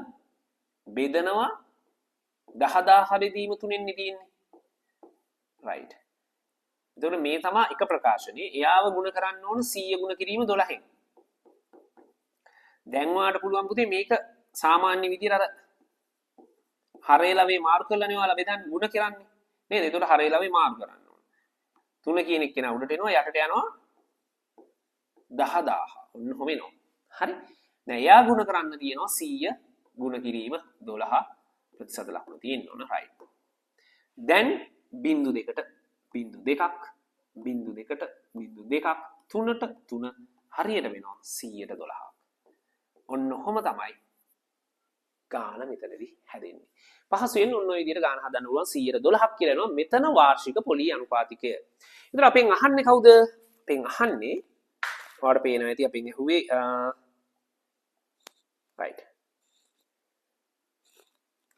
බෙදනවා 10,000 බෙදීම 3න් තියෙන්නේ. රයිට්. එතකොට මේ තමයි එක ප්‍රකාශනය. එයාව ගුණ කරන්න ඕන 100 ගුණ කිරීම 12න්. දැන් ඔයාලට පුළුවන් පුතේ මේක සාමාන්‍ය විදිහට අර හරේලවේ මාරු කරලානේ ඔයාලා බෙදන්න ගුණ කරන්නේ. නේද? එතකොට හරේලවේ මාරු කරන්න ඕන. 3 කියන එක කෙනා උඩට එනවා යටට යනවා 10,000. ඔන්න ඔහොම එනවා. හරි. දැන් එයා ගුණ කරන්න තියෙනවා 100 ගුණ කිරීම 12 ප්‍රතිශත ලකුණු තියෙන්න ඕන. රයිට්. දැන් බිංදු දෙකට බිංදු දෙකක් බිංදු දෙකට බිංදු දෙකක් 3ට 3 හරියට වෙනවා 100ට 12ක්. ඔන්න ඔහොම තමයි ගාන මෙතනදී හැදෙන්නේ. පහසුවෙන් ඔන්න ඔය විදිහට ගාන හදන්න පුළුවන් 100ට 12ක් කියලා එනවා. මෙතන වාර්ෂික පොලි අනුපාතිකය. ඉතින් අපෙන් අහන්නේ කවුද? අපෙන් අහන්නේ ඔයාලට පේනවා ඇති අපෙන් ඇහුවේ රයිට්.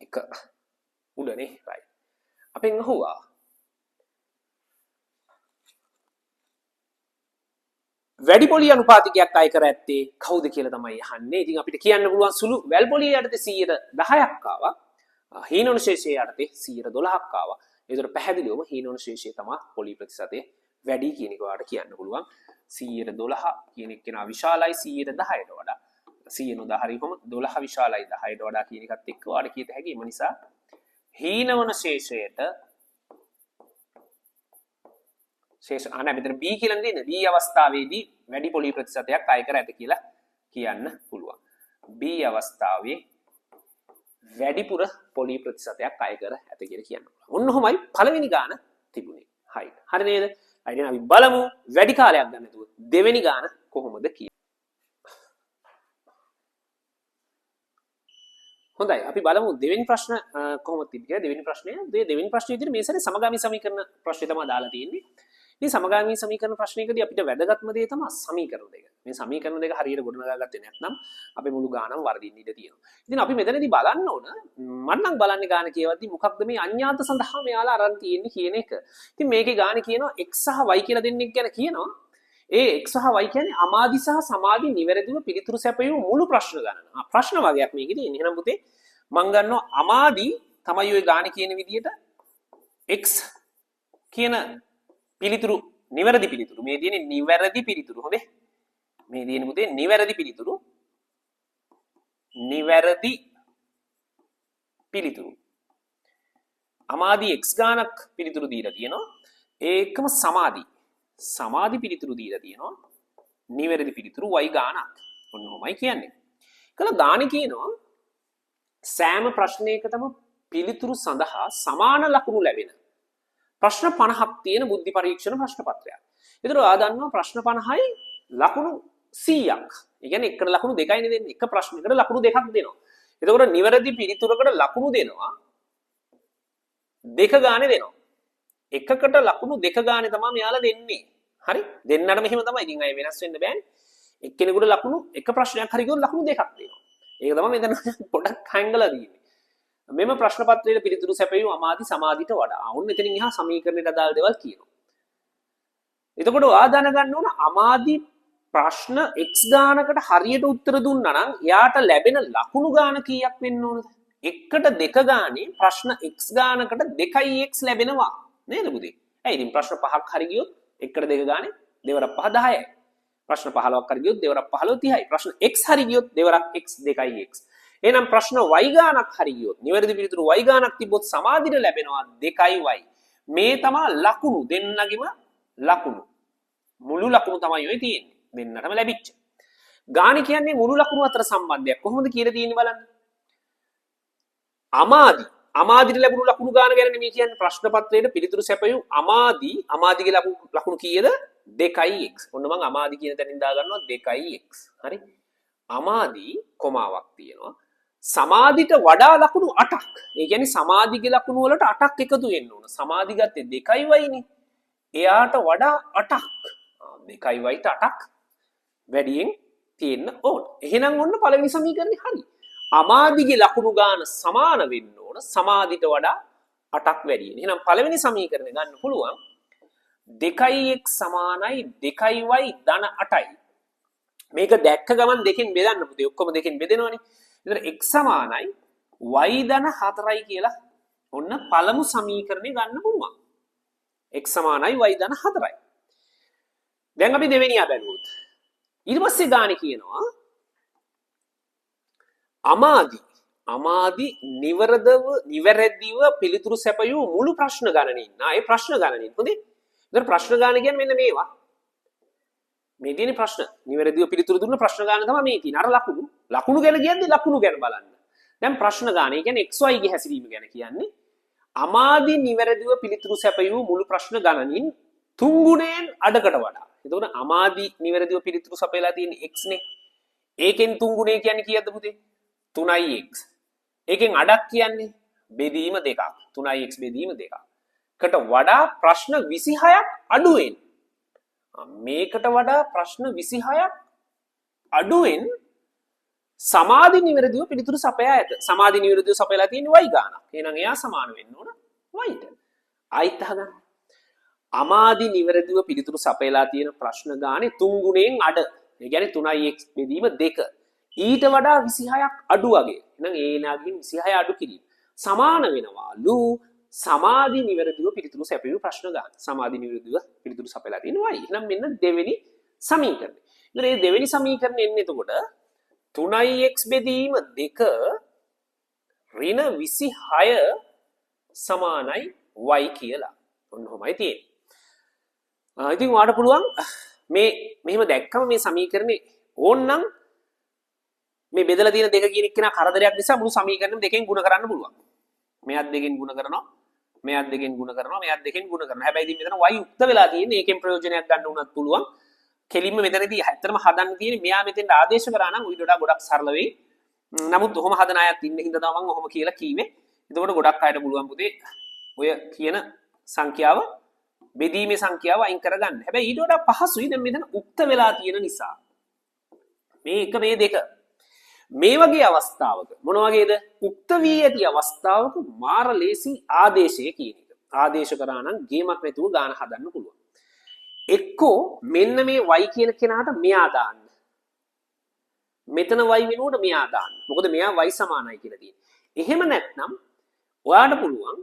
එක උඩනේ රයිට්. අපෙන් අහුවා වැඩි පොලි අනුපාතිකයක් අය කර ඇත්තේ කවුද කියලා තමයි අහන්නේ. ඉතින් අපිට කියන්න පුළුවන් සුළු වැල් පොලිය යටතේ 10%ක් ආවා. හීනෝනුශේෂයේ යටතේ 12%ක් ආවා. ඒතර පැහැදිලිවම හීනෝනුශේෂයේ තමයි පොලි ප්‍රතිශතය වැඩි කියන එක ඔයාලට කියන්න පුළුවන්. 12% කියන එක කෙනා විශාලයි 10%ට වඩා. 100 නොදා හරි කොහොම 12 විශාලයි 10ට වඩා කියන එකත් එක්ක ඔයාලට කියත හැකි. ඒ නිසා හීනවන ශේෂයට ශේෂ අනේ මෙතන B කියලා දෙන්නේ. B අවස්ථාවේදී වැඩි පොලි ප්‍රතිශතයක් අය කර ඇත කියලා කියන්න පුළුවන්. B අවස්ථාවේ වැඩිපුර පොලි ප්‍රතිශතයක් අය කර ඇත කියලා කියන්න පුළුවන්. ඔන්න ඔහොමයි පළවෙනි ගාන තිබුණේ. හරි නේද? අයින් අපි බලමු වැඩි කාලයක් ගන්න නැතුව දෙවෙනි ගාන කොහොමද කියන්නේ. හොඳයි අපි බලමු දෙවෙනි ප්‍රශ්න කොහොමද තිබ්බේ කියලා. දෙවෙනි ප්‍රශ්නය දෙවෙනි ප්‍රශ්නේ විදිහට මේ සැරේ සමගාමී සමීකරණ ප්‍රශ්නේ තමයි දාලා තියෙන්නේ. ඉතින් සමගාමී සමීකරණ ප්‍රශ්නයකදී අපිට වැදගත්ම දේ තමයි සමීකරණ දෙක. මේ සමීකරණ දෙක හරියට ගොඩනගාගත්තේ නැත්නම් අපේ මුළු ගානම වර්ධින්න ඉඩ තියෙනවා. ඉතින් අපි මෙතනදී බලන්න ඕන මම නම් බලන්නේ ගාන කියවද්දි මොකක්ද මේ අඥාත සඳහා මෙයාලා අරන් තියෙන්නේ කියන එක. ඉතින් මේකේ ගාන කියනවා x සහ y කියලා දෙන්නෙක් ගැන කියනවා. ඒ x සහ y කියන්නේ අමාදි සහ සමාදි නිවැරදිව පිළිතුරු සැපයීම මුළු ප්‍රශ්න ගණන. ප්‍රශ්න වගේක් මේකේ තියෙන්නේ. එහෙනම් පුතේ මම ගන්නවා අමාදි තමයි ඔය ගාන කියන විදිහට x කියන පිළිතුරු නිවැරදි පිළිතුරු. මේ තියෙන්නේ නිවැරදි පිළිතුරු. හොඳේ. මේ තියෙන්නේ පුතේ නිවැරදි පිළිතුරු. නිවැරදි පිළිතුරු. අමාදි x ගානක් පිළිතුරු දීලා තියෙනවා. ඒකම සමාදි පිළිතුරු දීලා තියෙනවා. නිවැරදි පිළිතුරු y ගානක්. ඔන්න ඔමයි කියන්නේ. කළ ගානේ කියනවා සෑම ප්‍රශ්නයකටම පිළිතුරු සඳහා සමාන ලකුණු ලැබෙන ප්‍රශ්න 50ක් තියෙන බුද්ධි පරීක්ෂණ ප්‍රශ්න පත්‍රයක්. ඒතර ඔයා දන්නවා ප්‍රශ්න 50යි ලකුණු 100ක්. ඒ කියන්නේ එකට ලකුණු දෙකයිනේ දෙන්නේ. එක ප්‍රශ්නයකට ලකුණු දෙකක් දෙනවා. එතකොට නිවැරදි පිළිතුරකට ලකුණු දෙනවා දෙක ගානේ දෙනවා. එකකට ලකුණු දෙක ගානේ තමයි මෙයාලා දෙන්නේ. හරි? දෙන්නට මෙහෙම තමයි. ඉතින් අය වෙනස් වෙන්න බෑනේ. එක්කෙනෙකුට ලකුණු එක ප්‍රශ්නයක් හරි ගියොත් ලකුණු දෙකක් දෙනවා. ඒක තමයි මෙතන පොඩක් හංගලා තියෙන්නේ. මෙම ප්‍රශ්න පත්‍රයේ පිළිතුරු සැපයීම අමාදි සමාධිට වඩා. ඔන්න එතනින් එහා සමීකරණයට අදාළ දේවල් කියනවා. එතකොට ඔයා දැනගන්න ඕන අමාදි ප්‍රශ්න x ගානකට හරියට උත්තර දුන්නා නම් එයාට ලැබෙන ලකුණු ගාන කීයක් වෙන්න ඕනද? එකට දෙක ගානේ ප්‍රශ්න x ගානකට 2x ලැබෙනවා නේද පුතේ? ඇයි ඉතින් ප්‍රශ්න 5ක් හරි ගියොත් එකට දෙක ගානේ දෙවරක් 5 10යි. ප්‍රශ්න 15ක් හරි ගියොත් දෙවරක් 15 30යි. ප්‍රශ්න x හරි ගියොත් දෙවරක් x 2x. එහෙනම් ප්‍රශ්න y ගානක් හරි ගියොත් නිවැරදි පිළිතුරු y ගානක් තිබ්බොත් සමාධියට ලැබෙනවා 2y. මේ තමයි ලකුණු දෙන්නගෙම ලකුණු. මුළු ලකුණු තමයි ඔය තියෙන්නේ. දෙන්නටම ලැබිච්ච. ගාන කියන්නේ මුළු ලකුණු අතර සම්බන්ධයක්. කොහොමද කියලා තියෙන්නේ බලන්න. අමාදිට ලැබුණු ලකුණු ගාන ගැන මේ කියන්නේ ප්‍රශ්න පත්‍රයේ පිළිතුරු සැපයූ අමාදිගේ ලකුණු කීයද 2x. ඔන්න මම අමාදි කියන තැනින් දා ගන්නවා 2x. හරි? අමාදි කොමාවක් තියෙනවා. සමාධිට වඩා ලකුණු 8ක්. ඒ කියන්නේ සමාධිගේ ලකුණු වලට 8ක් එකතු වෙන්න ඕන. සමාධි ගත්තේ 2y නේ. එයාට වඩා 8ක්. 2yට 8ක් වැඩියෙන් තියෙන්න ඕන. එහෙනම් ඔන්න පළවෙනි සමීකරණේ හරි. අමාදිගේ ලකුණු ගාන සමාන වෙන්න ඕන. සමාධිට වඩා 8ක් වැඩියෙන්. එහෙනම් පළවෙනි සමීකරණය ගන්න පුළුවන් 2x සමානයි 2y ධන 8යි. මේක දැක්ක ගමන් දෙකෙන් බෙදන්න පුතේ. ඔක්කොම දෙකෙන් බෙදෙනවනේ. එතන x සමානයි y ධන 4යි කියලා ඔන්න පළමු සමීකරණය ගන්න පුළුවන්. x සමානයි y ධන 4යි. දැන් අපි දෙවෙනියා බැලුවොත්. ඊට පස්සේ ගානේ කියනවා අමාදි නිවැරදිව පිළිතුරු සැපයූ මුළු ප්‍රශ්න ගණනින්. ඒ ප්‍රශ්න ගණනින්. හොඳේ. ඉතින් ප්‍රශ්න ගාන කියන්නේ මෙන්න මේවා. මේ තියෙන ප්‍රශ්න නිවැරදිව පිළිතුරු දුන්න ප්‍රශ්න ගාන තමයි මේ තියෙන. අර ලකුණු ගැන කියන්නේ ලකුණු ගැන බලන්න. දැන් ප්‍රශ්න ගාන. ඒ කියන්නේ xy ගේ හැසිරීම ගැන කියන්නේ. අමාදි නිවැරදිව පිළිතුරු සැපයූ මුළු ප්‍රශ්න ගණනින් 3 ගුණයෙන් අඩකට වඩා. එතකොට අමාදි නිවැරදිව පිළිතුරු සපයලා තියෙන x නේ. ඒකෙන් 3 ගුණය කියන්නේ කීයද පුතේ? 3x. ඒකෙන් අඩක් කියන්නේ බෙදීම 2ක්. 3x බෙදීම 2ක්. කට වඩා ප්‍රශ්න 26ක් අඩුවෙන්. මේකට වඩා ප්‍රශ්න 26ක් අඩුවෙන් සමාධි නිවැරදිව පිළිතුරු සපයා ඇත. සමාධි නිවැරදිව සපයලා තියෙන y ගානක්. එහෙනම් එයා සමාන වෙන්න ඕන yට. ආයිත් අහගන්න. අමාදි නිවැරදිව පිළිතුරු සපයලා තියෙන ප්‍රශ්න ගානේ 3 ගුණයෙන් අඩ. ඒ කියන්නේ 3x බෙදීම 2. ඊට වඩා 26ක් අඩු වගේ. එහෙනම් ඒ නාගින් 26 අඩු කිරීම සමාන වෙනවාලු සමාධි නිවැරදිව පිළිතුරු සැපයූ ප්‍රශ්න ගාන. සමාධි නිවැරදිව පිළිතුරු සපයලා තියෙන y. එහෙනම් මෙන්න දෙවෙනි සමීකරණය. ඉතින් මේ දෙවෙනි සමීකරණය එන්නේ එතකොට 3x බෙදීම 2 ඍණ 26 සමානයි y කියලා. ඔන්න ඔහොමයි තියෙන්නේ. ඉතින් ඔයාලට පුළුවන් මේ මෙහෙම දැක්කම මේ සමීකරණේ ඕන්නම් මේ බෙදලා තියෙන දෙක කියන එක නා කරදරයක් නිසා මුළු සමීකරණෙම දෙකෙන් ගුණ කරන්න පුළුවන්. මෙයත් දෙකෙන් ගුණ කරනවා, මෙයත් දෙකෙන් ගුණ කරනවා, මෙයත් දෙකෙන් ගුණ කරනවා. හැබැයි ඉතින් මෙතන y උක්ත වෙලා තියෙන්නේ. ඒකෙන් ප්‍රයෝජනයක් ගන්න උනත් පුළුවන්. කෙලින්ම මෙතනදී ඇත්තටම හදන්න තියෙන්නේ මෙයා මෙතෙන් ආදේශ කරා නම් ඊට වඩා ගොඩක් සරල වෙයි. නමුත් ඔහොම හදන අයත් ඉන්න හින්දා තමයි මම ඔහොම කියලා කීවේ. එතකොට ගොඩක් අයට පුළුවන් පුතේ ඔය කියන සංඛ්‍යාව බෙදීමේ සංඛ්‍යාව අයින් කරගන්න. හැබැයි ඊට වඩා පහසුයි දැන් මෙතන උක්ත වෙලා තියෙන නිසා. මේ එක මේ දෙක. මේ වගේ අවස්ථාවක මොන වගේද? උක්ත වී ඇති අවස්ථාවක මාර ලේසි ආදේශය කියන එක. ආදේශ කරා නම් ගේමක් නැතුව ගාන හදන්න පුළුවන්. එක්කෝ මෙන්න මේ y කියන කෙනාට මෙයා දාන්න. මෙතන y වෙනුවට මෙයා දාන්න. මොකද මෙයා y සමානයි කියලා තියෙන්නේ. එහෙම නැත්නම් ඔයාලට පුළුවන්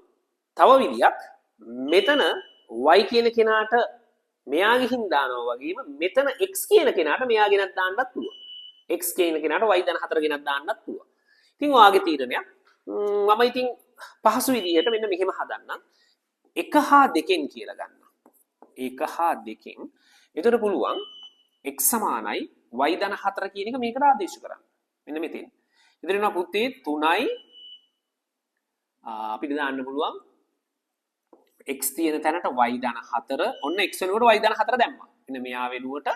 තව විදියක් මෙතන y කියන කෙනාට මෙයා ගිහින් දානවා වගේම මෙතන x කියන කෙනාට මෙයා ගෙනත් දාන්නත් පුළුවන්. x කියන කෙනාට y ධන 4 ගෙනත් දාන්නත් පුළුවන්. ඉතින් ඔයාගේ තීරණයක්. මම ඉතින් පහසු විදිහට මෙන්න මෙහෙම හදන්නම්. 1 හා 2 කියලා ගන්න. 1 හා 2. එතකොට පුළුවන් x සමානයි y ධන 4 කියන එක මේකට ආදේශ කරන්න. මෙන්න මෙතෙන්. ඉතින් වෙනවා පුතේ 3යි අපිට දාන්න පුළුවන් x තියෙන තැනට y ධන 4 ඔන්න x වෙනුවට y ධන 4 දැම්මා. මෙන්න මෙයා වෙනුවට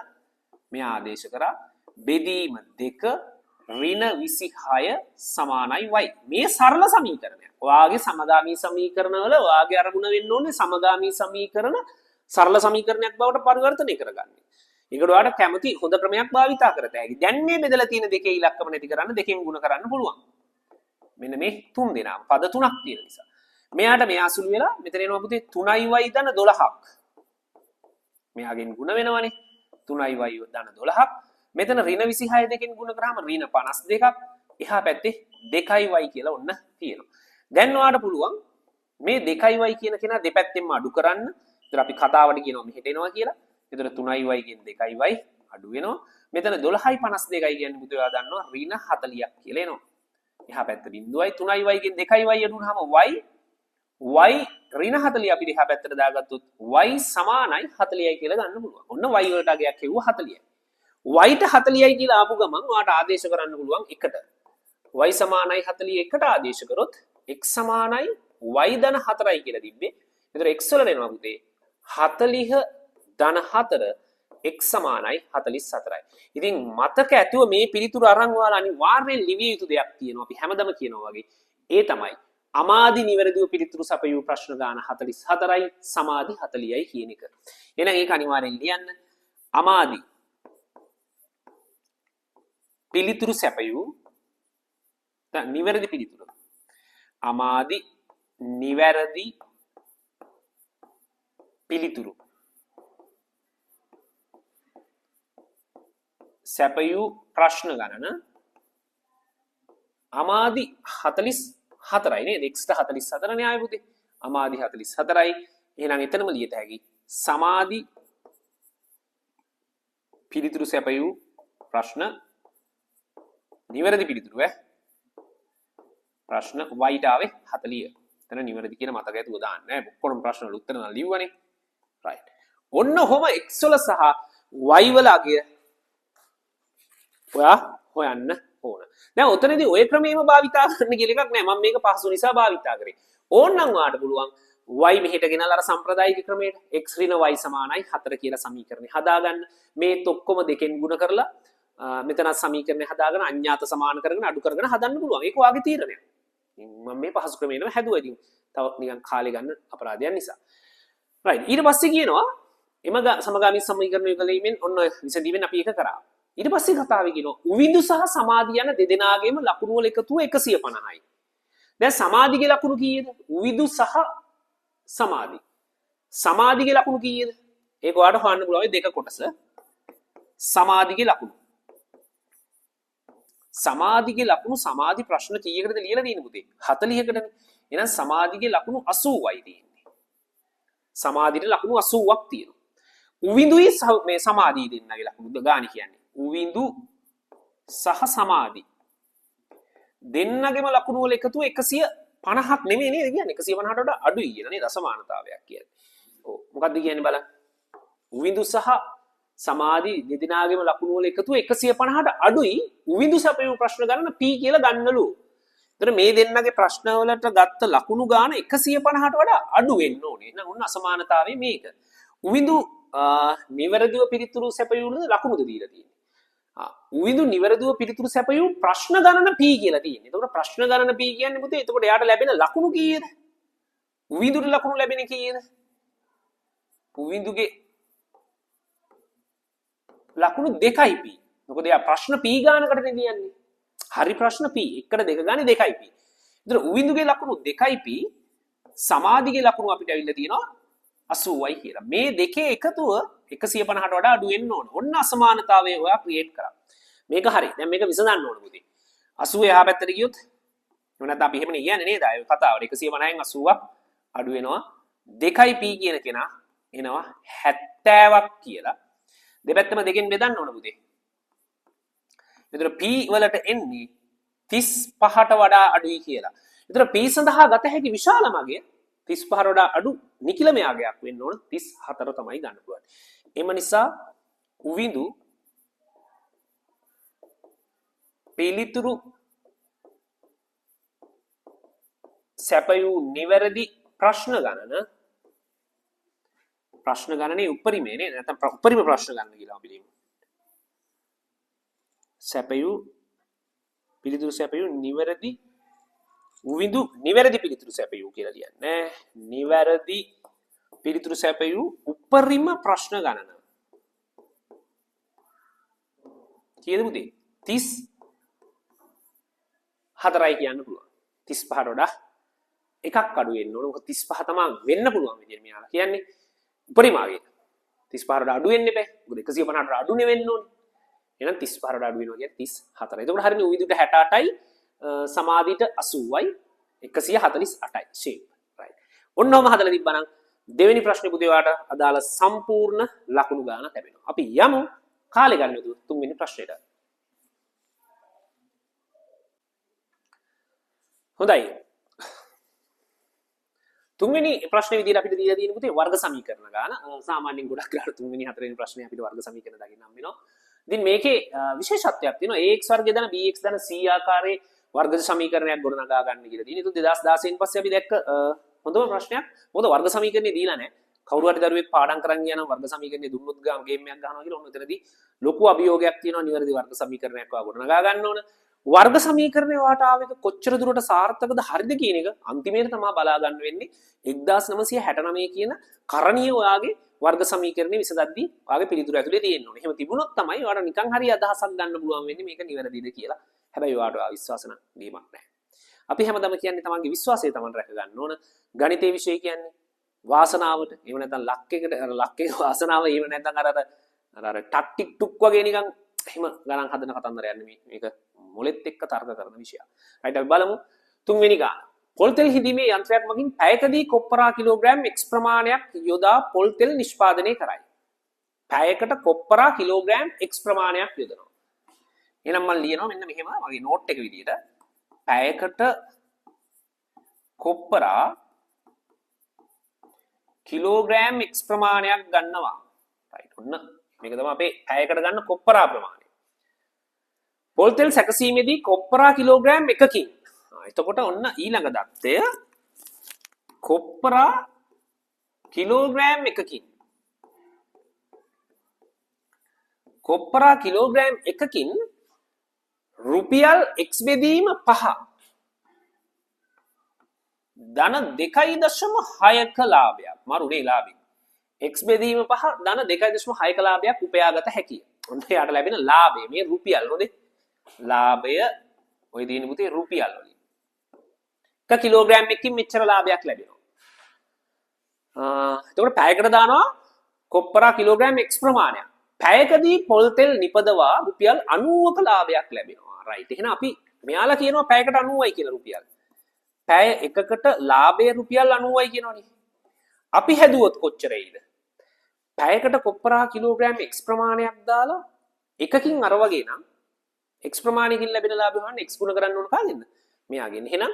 මෙයා ආදේශ කරා බෙදීම 2 ඍණ 26 සමානයි y. මේ සරල සමීකරණයක්. ඔයාගේ සමගාමී සමීකරණ වල ඔයාගේ අරමුණ වෙන්න ඕනේ සමගාමී සමීකරණ සරල සමීකරණයක් බවට පරිවර්තනය කරගන්න. ඒකට ඔයාලට කැමති හොඳ ක්‍රමයක් භාවිතා කරත හැකි. දැන් මේ බෙදලා තියෙන දෙකේ ඉලක්කම නැති කරන්න දෙකෙන් ගුණ කරන්න පුළුවන්. මෙන්න මේ තුන් දෙනාම පද තුනක් තියෙන නිසා. මෙයාට මේ අසුළු වෙලා මෙතන එනවා පුතේ 3y ධන 12ක්. මෙයාගෙන් ගුණ වෙනවනේ 3y ධන 12ක්. මෙතන ඍණ 26 දෙකෙන් ගුණ කරාම ඍණ 52ක්. එහා පැත්තේ 2y කියලා ඔන්න තියෙනවා. දැන් ඔයාලට පුළුවන් මේ 2y කියන කෙනා දෙපැත්තෙන්ම අඩු කරන්න. ඒතර අපි කතාවට කියනවා මෙහෙට එනවා කියලා. ඒතර 3y ගෙන් 2y අඩු වෙනවා. මෙතන 12යි 52යි කියන්නේ පුතේ ඔයා දන්නවා ඍණ 40ක් කියලා එනවා. එහා පැත්ත බිඳුවයි 3y ගෙන් 2y අඩු වුනහම y ඍණ 40 අපිට එහා පැත්තට දාගත්තොත් y සමානයි 40යි කියලා ගන්න පුළුවන්. ඔන්න y වලට අගයක් හෙව්වා 40යි. y ට 40යි කියලා ආපු ගමන් ඔයාට ආදේශ කරන්න පුළුවන් එකට. y සමානයි 41ට ආදේශ කරොත් x සමානයි y ධන 4යි කියලා තිබ්බේ. ඒතර x වල දෙනවා පුතේ 40 ධන 4 x සමානයි 44යි. ඉතින් මතක ඇතුව මේ පිළිතුරු අරන් ඔයාලා අනිවාර්යෙන් ලිවිය යුතු දෙයක් තියෙනවා. අපි හැමදම කියනවා වගේ. ඒ තමයි අමාදි නිවැරදිව පිළිතුරු සපයූ ප්‍රශ්න ගාන 44යි සමාදි 40යි කියන එක. එහෙනම් ඒක අනිවාර්යෙන් ලියන්න. අමාදි පිළිතුරු සැපයූ නිවැරදි පිළිතුරු. අමාදි නිවැරදි පිළිතුරු සැපයූ ප්‍රශ්න ගණන අමාදි 44යි නේද? x ට 44 නේ ආයේ පුතේ. අමාදි 44යි. එහෙනම් එතනම ලියත හැකි. සමාදි පිළිතුරු සැපයූ ප්‍රශ්න නිවැරදි පිළිතුරු ප්‍රශ්න y ට ආවේ 40. එතන නිවැරදි කියන මතක ඇතුව දාන්න ඈ. ඔක්කොම ප්‍රශ්න වල උත්තර නම් ලිව්වනේ. right. ඔන්න ඔහොම x වල සහ y වල අගය ඔයා හොයන්න ඕන. දැන් ඔතනදී ඔය ක්‍රමයේම භාවිතා කරන්න කියලා එකක් නෑ. මම මේක පහසු නිසා භාවිතා කරේ. ඕනනම් ඔයාට පුළුවන් y මෙහෙට ගෙනල්ලා අර සම්ප්‍රදායික ක්‍රමයට x ඍණ y සමානයි 4 කියලා සමීකරණය හදාගන්න. මේත් ඔක්කොම දෙකෙන් ගුණ කරලා මෙතන සමීකරණය හදාගෙන අඥාත සමාන කරගෙන අඩු කරගෙන හදන්න පුළුවන්. ඒක ඔයාගේ තීරණයක්. මම මේ පහසු ක්‍රමයෙන්ම හැදුවා. ඉතින් තව නිකන් කාලේ ගන්න අපරාධයක් නිසා. right. ඊට පස්සේ කියනවා එම සමගාමී සමීකරණ යොදලීමෙන් ඔන්න විසඳීමෙන් අපි ඒක කරා. ඊට පස්සේ කතාවේ කියනවා උවිඳු සහ සමාධි යන දෙදෙනාගේම ලකුණු වල එකතුව 150යි. දැන් සමාධිගේ ලකුණු කීයද? උවිඳු සහ සමාධි. සමාධිගේ ලකුණු කීයද? ඒක ඔයාලට හොයන්න පුළුවන් දෙක කොටස. සමාධිගේ ලකුණු. සමාධිගේ ලකුණු සමාධි ප්‍රශ්න කීයකටද ලියලා තියෙන්නේ පුතේ? 40කටනේ. එහෙනම් සමාධිගේ ලකුණු 80යි තියෙන්නේ. සමාධියේ ලකුණු 80ක් තියෙනවා. උවිඳුයි මේ සමාධිය දෙන්නගේ ලකුණු ගාන කියන්නේ. උවිඳු සහ සමාධි දෙන්නගේම ලකුණු වල එකතුව 150ක් නෙමෙයි නේද කියන්නේ 150ට වඩා අඩුයි කියන නේ දසමානතාවයක් කියන්නේ. ඔව් මොකක්ද කියන්නේ බලන්න. උවිඳු සහ සමාධි දෙදෙනාගේම ලකුණු වල එකතුව 150ට අඩුයි උවිඳු සපයූ ප්‍රශ්න ගණන p කියලා ගන්නලු. ඒතර මේ දෙන්නගේ ප්‍රශ්න වලට ගත්ත ලකුණු ගාන 150ට වඩා අඩු වෙන්න ඕනේ. එහෙනම් ඔන්න අසමානතාවය මේක. උවිඳු නිවැරදිව පිළිතුරු සැපයූ ලකුණුද දීලා තියෙන්නේ. උවිඳු නිවැරදිව පිළිතුරු සැපයූ ප්‍රශ්න ගණන p කියලා තියෙන්නේ. එතකොට ප්‍රශ්න ගණන p කියන්නේ පුතේ එතකොට එයාට ලැබෙන ලකුණු කීයද? උවිඳුට ලකුණු ලැබෙන්නේ කීයද? උවිඳුගේ ලකුණු 2යි p. මොකද එයා ප්‍රශ්න p ගානකට දෙන්නේ. හරි ප්‍රශ්න p. එකට දෙක ගානේ 2යි p. එතකොට උවිඳුගේ ලකුණු 2යි p. සමාධිගේ ලකුණු අපිට ඇවිල්ලා තියෙනවා 80යි කියලා. මේ දෙකේ එකතුව 150ට වඩා අඩු වෙන්න ඕන. ඔන්න අසමානතාවය ඔයා ක්‍රියේට් කරා. මේක හරි. දැන් මේක විසඳන්න ඕන පුතේ. 80 එහා පැත්තට ගියොත් නැත්නම් අපි එහෙමනේ කියන්නේ නේද? අය කතාවට 150න් 80ක් අඩු වෙනවා. 2යි p කියන කෙනා එනවා 70ක් කියලා. දෙපැත්තම දෙකෙන් බෙදන්න ඕන පුතේ. එතන p වලට එන්නේ 35ට වඩා අඩුයි කියලා. එතන p සඳහා ගත හැකි විශාල මගය 35ට වඩා අඩු නිකිලම යාගයක් වෙන්න ඕන 34 තමයි ගන්න පුළුවන්. එම නිසා උවිඳු පිළිතුරු සැපයූ නිවැරදි ප්‍රශ්න ගණනේ උපරිමේ නේ නැත්නම් උපරිම ප්‍රශ්න ගණන කියලා අපි ලියමු. පිළිතුරු සැපයූ නිවැරදි පිළිතුරු සැපයූ කියලා ලියන්නේ. නිවැරදි පිළිතුරු සැපයූ උපරිම ප්‍රශ්න ගණන. කීයද පුතේ? 34යි කියන්න පුළුවන්. 35ට වඩා එකක් අඩු වෙන්න ඕන. මොකද 35 තමයි වෙන්න පුළුවන් විදියට මෙයාලා කියන්නේ. උපරිමාවේ 35ට වඩා අඩු වෙන්න එපා. මොකද 150ට වඩා අඩුනේ වෙන්න ඕනේ. එහෙනම් 35ට වඩා අඩු වෙනවා කියන්නේ 34. එතකොට හරියනේ උවිදුට 68යි සමාධියට 80යි 148යි shape. right. ඔන්නෝම හදලා තිබ්බනම් දෙවෙනි ප්‍රශ්නේ පුතේ ඔයාලට අදාළ සම්පූර්ණ ලකුණු ගාන ලැබෙනවා. අපි යමු කාලේ ගන්න යුතු තුන්වෙනි ප්‍රශ්නෙට. හොඳයි. තුන්වෙනි ප්‍රශ්නේ විදිහට අපිට දීලා තියෙන පුතේ වර්ග සමීකරණ ගාන. සාමාන්‍යයෙන් ගොඩක් වෙලාවට තුන්වෙනි හතරවෙනි ප්‍රශ්නේ අපිට වර්ග සමීකරණ දකින්න හම්බ වෙනවා. ඉතින් මේකේ විශේෂත්වයක් තියෙනවා ax වර්ගය දන bx දන c ආකාරයේ වර්ග සමීකරණයක් ගොඩනගා ගන්න කියලා තියෙනවා. ඉතින් 2016 පස්සේ අපි දැක්ක හොඳම ප්‍රශ්නයක්. මොකද වර්ග සමීකරණේ දීලා නැහැ. කවුරු හරි දරුවෙක් පාඩම් කරන් ගියා නම් වර්ග සමීකරණේ දුන්නොත් ගේම් එකක් ගන්නවා කියලා ඔන්න එතනදී ලොකු අභියෝගයක් තියෙනවා. නිවැරදි වර්ග සමීකරණයක් ගොඩනගා ගන්න ඕන. වර්ග සමීකරණේ වාට ආවෙක කොච්චර දුරට සාර්ථකද හරිද කියන එක අන්තිමේට තමයි බලා ගන්න වෙන්නේ. 1969 කියන කරණීය ඔයාගේ වර්ග සමීකරණේ විසඳද්දී ඔයාගේ පිළිතුර ඇතුලේ තියෙන්න ඕනේ. එහෙම තිබුණොත් තමයි ඔයාලට නිකන් හරි අදහසක් ගන්න පුළුවන් වෙන්නේ මේක නිවැරදිද කියලා. හැබැයි ඔයාලට විශ්වාස නැගීමක් නැහැ. අපි හැමදාම කියන්නේ තමන්ගේ විශ්වාසය තමන් රැක ගන්න ඕන. ගණිතයේ විෂය කියන්නේ වාසනාවට. එහෙම නැත්නම් ලක්කේ වාසනාව. එහෙම නැත්නම් අර ටක්ටික් ටුක් වගේ නිකන් එහෙම ගණන් හදන කතන්දරයක් නෙමෙයි. මේක මොලෙත් එක්ක තර්ක කරන විෂයක්. right අපි බලමු තුන්වෙනි ගාන. පොල් තෙල් හිදීමේ යන්ත්‍රයක් මගින් පැයකදී කොප්පරා කිලෝග්‍රෑම් x ප්‍රමාණයක් යොදා පොල් තෙල් නිෂ්පාදනය කරයි. පැයකට කොප්පරා කිලෝග්‍රෑම් x ප්‍රමාණයක් යොදනවා. එහෙනම් මම ලියනවා මෙන්න මෙහෙම මගේ නෝට් එක විදියට. පැයකට කොප්පරා කිලෝග්‍රෑම් x ප්‍රමාණයක් ගන්නවා. right ඔන්න මේක තමයි අපේ පැයකට ගන්න කොප්පරා ප්‍රමාණය. පොල් තෙල් සැකසීමේදී කොප්පරා කිලෝග්‍රෑම් එකකින්. එතකොට ඔන්න ඊළඟ දත්තය කොප්පරා කිලෝග්‍රෑම් එකකින්. කොප්පරා කිලෝග්‍රෑම් එකකින් රුපියල් x බෙදීම 5 ධන 2.6ක ලාභයක්. මරුනේ ලාභය. x බෙදීම 5 ධන 2.6ක ලාභයක් උපයාගත හැකිය. ඔන්න යාට ලැබෙන ලාභය මේ රුපියල් හොඳේ. ලාභය ඔය දින පුතේ රුපියල් වලින්. එක කිලෝග්‍රෑම් එකකින් මෙච්චර ලාභයක් ලැබෙනවා. එතකොට පැයකට දානවා කොප්පරා කිලෝග්‍රෑම් x ප්‍රමාණයක්. පැයකදී පොල් තෙල් නිපදවා රුපියල් 90ක ලාභයක් ලැබෙනවා. right. එහෙනම් අපි මෙයාලා කියනවා පැයකට 90යි කියලා රුපියල්. පැය එකකට ලාභය රුපියල් 90යි කියනවනේ. අපි හැදුවොත් කොච්චර එයිද? පැයකට කොප්පරා කිලෝග්‍රෑම් x ප්‍රමාණයක් දාලා එකකින් අර වගේ නම් x ප්‍රමාණයකින් ලැබෙන ලාභය හොයන්න x ගුණ කරන්න ඕන කාගෙන්ද? මෙයාගෙන්. එහෙනම්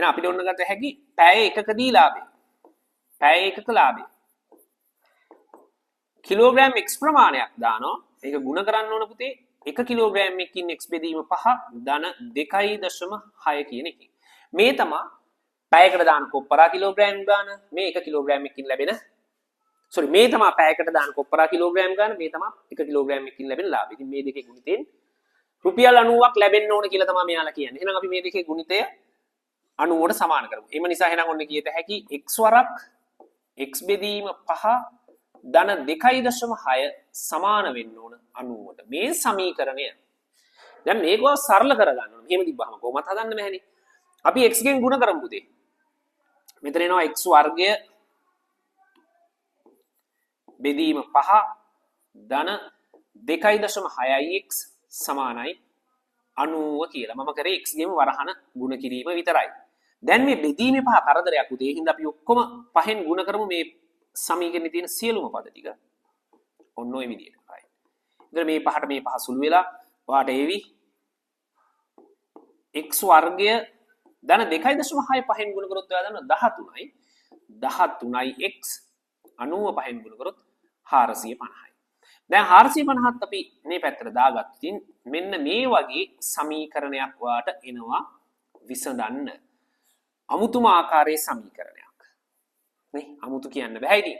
අපිට ඔන්න ගත හැකි පැය එකකදී ලාභය. පැය එකක ලාභය. කිලෝග්‍රෑම් x ප්‍රමාණයක් දානවා. ඒක ගුණ කරන්න ඕන පුතේ 1 කිලෝග්‍රෑම් එකකින් x බෙදීම 5 ධන 2.6 කියන එකකින්. මේ තමයි පැයකට දාන කොප්පරා කිලෝග්‍රෑම් ගාන මේ 1 කිලෝග්‍රෑම් එකකින් ලැබෙන මේ තමයි පැයකට දාන කොප්පරා කිලෝග්‍රෑම් ගාන මේ තමයි 1 කිලෝග්‍රෑම් එකකින් ලැබෙන ලාභය. ඉතින් මේ දෙකේ ගුණිතෙන් රුපියල් 90ක් ලැබෙන්න ඕන කියලා තමයි මෙයාලා කියන්නේ. එහෙනම් අපි මේ දෙකේ ගුණිතය 90ට සමාන කරමු. එම නිසා එහෙනම් ඔන්න කියත හැකි x වරක් x බෙදීම 5 ධන 2.6 සමාන වෙන්න ඕන 90ට. මේ සමීකරණය. දැන් මේකව සරල කරගන්න ඕන. මෙහෙම තිබ්බහම කොහොමද හදන්න බැහැනේ. අපි x ගෙන් ගුණ කරමු පුතේ. මෙතන එනවා x වර්ගය බෙදීම 5 ධන 2.6x සමානයි 90 කියලා. මම කරේ x ගෙම වරහන ගුණ කිරීම විතරයි. දැන් මේ බෙදීමේ 5 කරදරයක් උදේ. ඒ හින්දා අපි ඔක්කොම පහෙන් ගුණ කරමු මේ සමීකරණේ තියෙන සියලුම පද ටික. ඔන්න ඔය විදිහට. right. ඉතින් මේ 5ට මේ 5 සුළු වෙලා ඔයාට එවි x වර්ගය ධන 2.6 පහෙන් ගුණ කරොත් ඔයා දන්නවා 13යි. 13යි x 90 පහෙන් ගුණ කරොත් 450යි. දැන් 450ත් අපි මේ පැත්තට දාගත්තින් මෙන්න මේ වගේ සමීකරණයක් වාට එනවා විසඳන්න. අමුතුම ආකාරයේ සමීකරණයක්. නේ අමුතු කියන්න බෑ ඉතින්.